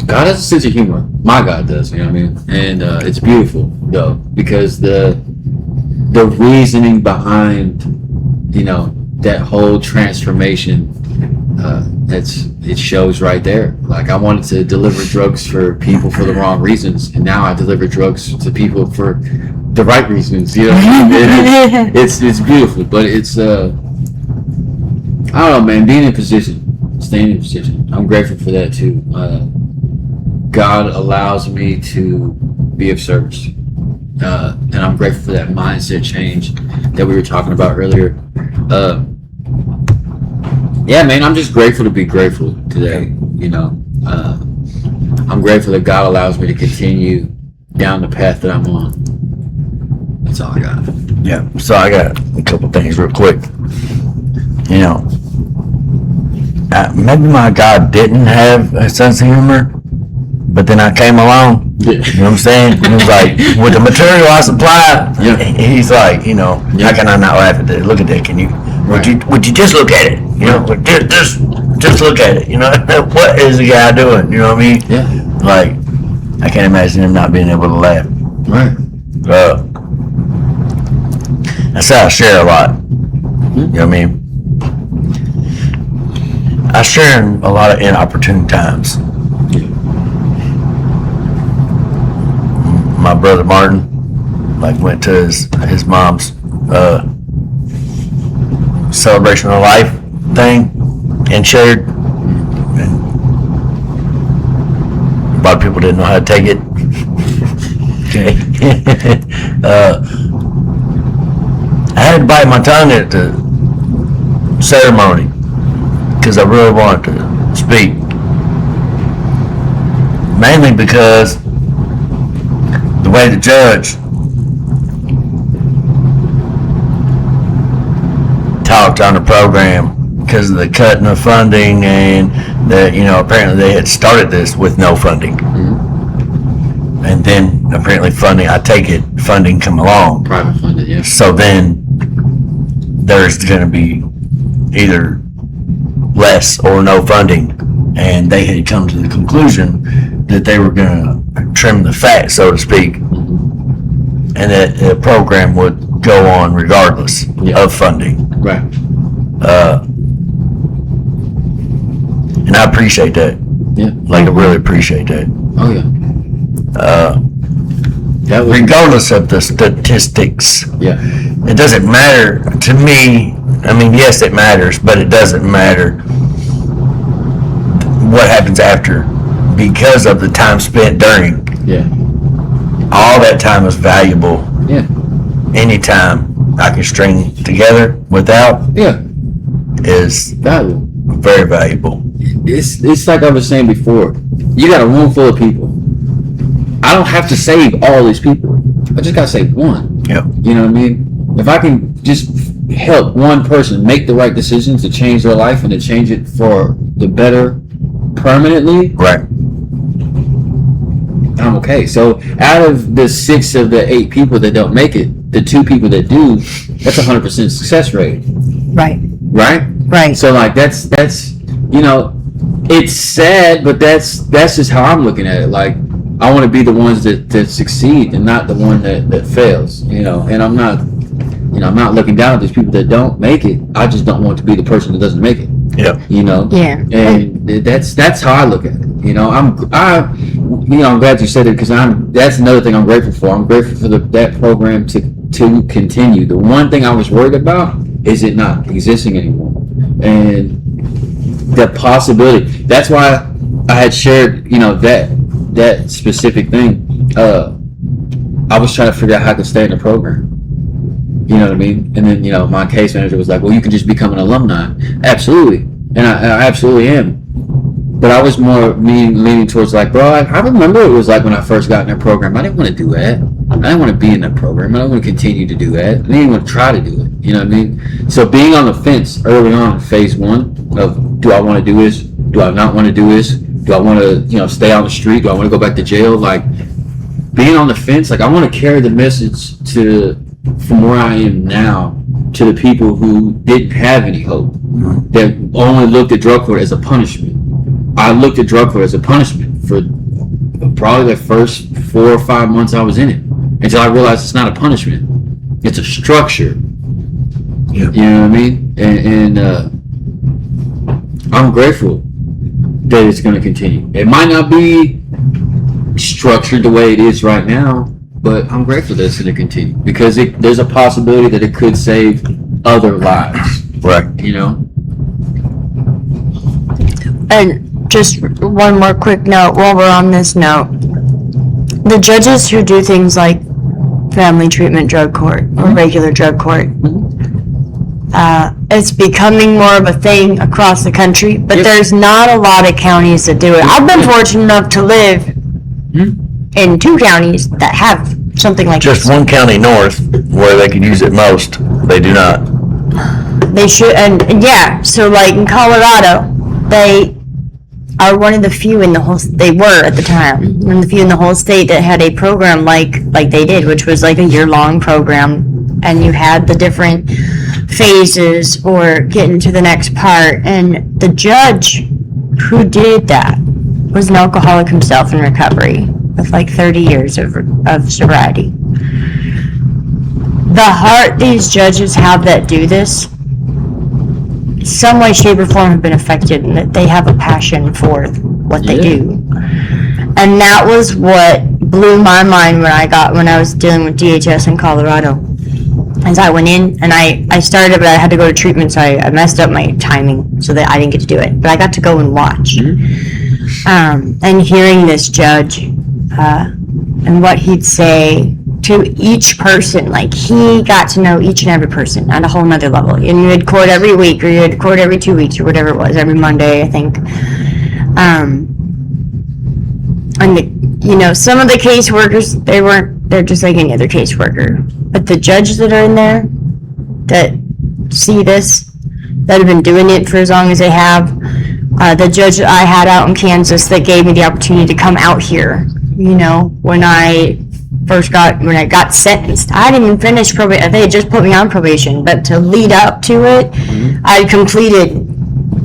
God has a sense of humor. My God does. You know what I mean? And it's beautiful though, because the reasoning behind, that whole transformation, it shows right there. Like I wanted to deliver drugs for people for the wrong reasons, and now I deliver drugs to people for the right reasons. It's beautiful, but it's I don't know, man. Being in position, staying in position. I'm grateful for that too. God allows me to be of service, and I'm grateful for that mindset change that we were talking about earlier. Yeah, man, I'm just grateful to be grateful today. I'm grateful that God allows me to continue down the path that I'm on. That's all I got. Yeah, so I got a couple things real quick. Maybe my God didn't have a sense of humor, but then I came along. Yeah. You know what I'm saying? He was like, with the material I supply, Yeah. he's like, how can I not laugh at that? Look at that. Would you just look at it? Just look at it. What is the guy doing? You know what I mean? Yeah. Like, I can't imagine him not being able to laugh. Right. That's how I share a lot. You know what I mean? I share in a lot of inopportune times. My brother Martin, went to his mom's celebration of life thing and shared. And a lot of people didn't know how to take it. Okay. I had to bite my tongue at the ceremony because I really wanted to speak. Mainly because the way the judge talked on the program, because of the cutting of funding, and that apparently they had started this with no funding, and then apparently funding come along, Private funded, yeah. so then there's going to be either less or no funding, and they had come to the conclusion that they were going to trim the fat, so to speak, and that the program would go on regardless of funding. Right. And I appreciate that. Yeah. I really appreciate that. Oh yeah. That was, Regardless of the statistics, yeah. it doesn't matter to me. I mean, yes, it matters, but it doesn't matter what happens after, because of the time spent during. Yeah. All that time is valuable. Yeah. Anytime I can string together without Yeah. is Valuable. very valuable. It's like I was saying before. You got a room full of people. I don't have to save all these people. I just gotta save one. Yep. You know what I mean? If I can just help one person make the right decisions to change their life and to change it for the better permanently, Right. I'm okay. So out of the 6 of the 8 people that don't make it, the 2 people that do, that's 100% success rate, Right. right? Right. So like that's it's sad, but that's just how I'm looking at it. Like I want to be the ones that succeed and not the one that fails. And I'm not looking down at these people that don't make it. I just don't want to be the person that doesn't make it. Yep. Yeah. And that's how I look at it. I'm glad you said it because that's another thing I'm grateful for. I'm grateful for that program to continue. The one thing I was worried about is it not existing anymore, and the possibility. That's why I had shared that specific thing. I was trying to figure out how I could stay in the program. You know what I mean? And then, my case manager was like, well, you can just become an alumni. Absolutely. And I absolutely am. But I was more leaning towards like, bro, I remember it was like when I first got in that program, I didn't want to do that. I didn't want to be in that program. I didn't want to continue to do that. I didn't even want to try to do it. You know what I mean? So being on the fence early on, phase 1 of do I want to do this? Do I not want to do this? Do I want to, stay on the street? Do I want to go back to jail? Like being on the fence, like I want to carry the message from where I am now to the people who didn't have any hope, that only looked at drug court as a punishment. I looked at drug court as a punishment for probably the first 4 or 5 months I was in it, until I realized it's not a punishment. It's a structure. Yep. You know what I mean? And I'm grateful that it's going to continue. It might not be structured the way it is right now, but I'm grateful that it's going to continue because there's a possibility that it could save other lives. Right. And just one more quick note while we're on this note. The judges who do things like family treatment drug court or regular drug court, it's becoming more of a thing across the country, but Yep. there's not a lot of counties that do it. I've been fortunate enough to live in 2 counties that have something like Just this. one county north where they could use it most. They do not. They should, and yeah, so like in Colorado, they are one of the few in the whole, they were at the time, one of the few in the whole state that had a program like they did, which was like a year-long program, and you had the different phases or getting to the next part, and the judge who did that was an alcoholic himself in recovery with like 30 years of sobriety. The heart these judges have that do this, some way, shape, or form have been affected, and that they have a passion for what they do. And that was what blew my mind when I was dealing with DHS in Colorado. As I went in and I started, but I had to go to treatment, so I messed up my timing so that I didn't get to do it. But I got to go and watch. And hearing this judge and what he'd say to each person, like he got to know each and every person at a whole nother level. And you had court every week, or you had court every 2 weeks, or whatever it was, every Monday, I think. And some of the caseworkers, they're just like any other caseworker. But the judges that are in there that see this, that have been doing it for as long as they have, the judge that I had out in Kansas that gave me the opportunity to come out here, when I got sentenced. I hadn't even finished probation. They had just put me on probation, but to lead up to it, I completed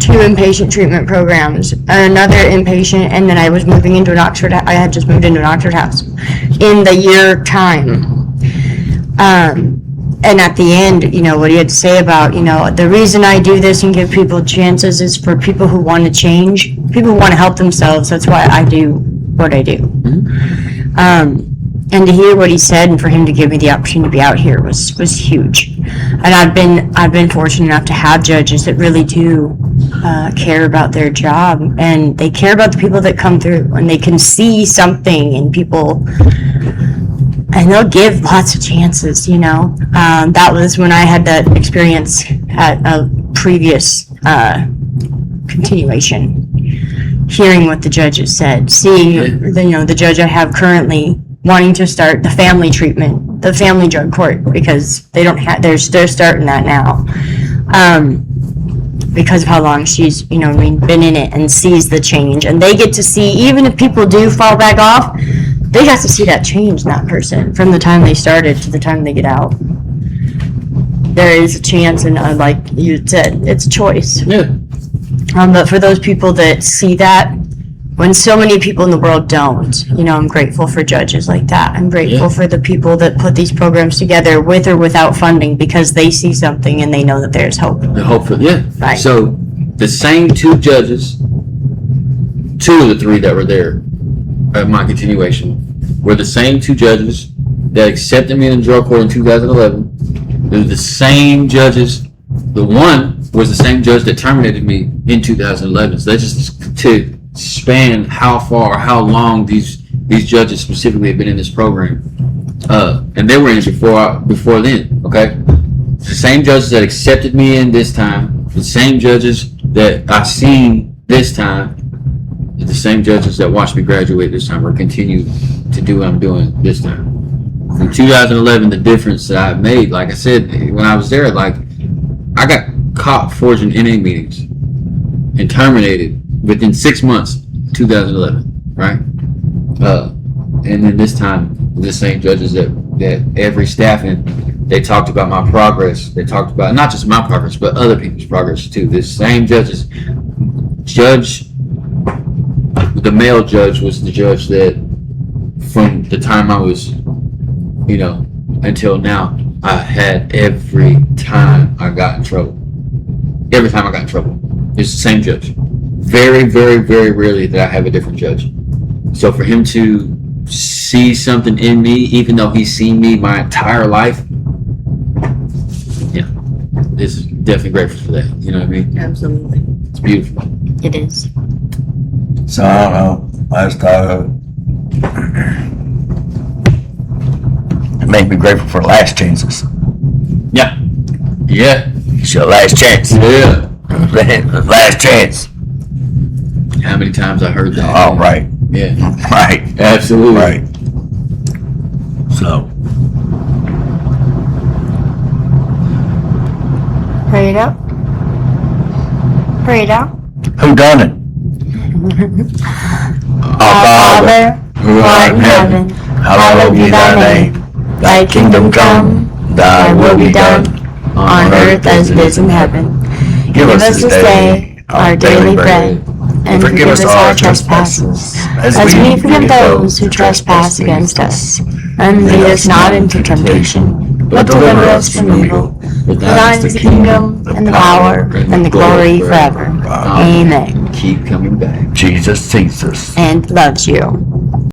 2 inpatient treatment programs, another inpatient, and then I was moving into I had just moved into an Oxford house in the year time. And at the end, what he had to say about, the reason I do this and give people chances is for people who want to change, people who want to help themselves. That's why I do what I do. And to hear what he said and for him to give me the opportunity to be out here was huge. And I've been fortunate enough to have judges that really do care about their job, and they care about the people that come through, and they can see something in people, and they'll give lots of chances. That was when I had that experience at a previous continuation. hearing what the judges said, seeing the judge I have currently wanting to start the family treatment, the family drug court, because they don't have, they're starting that now. Because of how long she's, been in it and sees the change. And they get to see, even if people do fall back off, they got to see that change in that person from the time they started to the time they get out. There is a chance, and like you said, it's a choice. Yeah. But for those people that see that, when so many people in the world don't, I'm grateful for judges like that. I'm grateful for the people that put these programs together with or without funding, because they see something and they know that there's hope. The hope for, yeah. Right. So the same two judges, two of the three that were there at my continuation, were the same two judges that accepted me in the drug court in 2011. They're the same judges. The one was the same judge that terminated me in 2011. So that's just to span how long these judges specifically have been in this program, and they were in it before then. Okay, the same judges that accepted me in this time, the same judges that I seen this time, the same judges that watched me graduate this time or continue to do what I'm doing this time. In 2011, the difference that I made, like I said, when I was there, like I got caught forging NA meetings and terminated within 6 months, 2011, right? And then this time, the same judges that every staffing, they talked about my progress. They talked about not just my progress, but other people's progress too. This same judges, the male judge was the judge that from the time I was, until now, I had every time I got in trouble. Every time I got in trouble, it's the same judge. Very, very, very rarely that I have a different judge. So for him to see something in me, even though he's seen me my entire life, yeah, it's definitely grateful for that. You know what I mean? Absolutely. It's beautiful. It is. So I don't know. I just thought it made me grateful for last chances. Yeah. Yeah. It's your last chance. Yeah. Last chance. How many times I heard that? Oh, right. Yeah. Right. Absolutely. Right. So, Pray it out. Pray it out. who done it? Our Father, who art in heaven, hallowed be thy name. Thy kingdom come, thy will be done, on earth as it is in heaven. Give us this day our daily bread, and forgive us our trespasses, as we forgive those who trespass against us. And lead us not into temptation, but deliver us from evil. For thine is the kingdom, and the power, and the glory forever. Amen. Keep coming back. Jesus sees us. And loves you.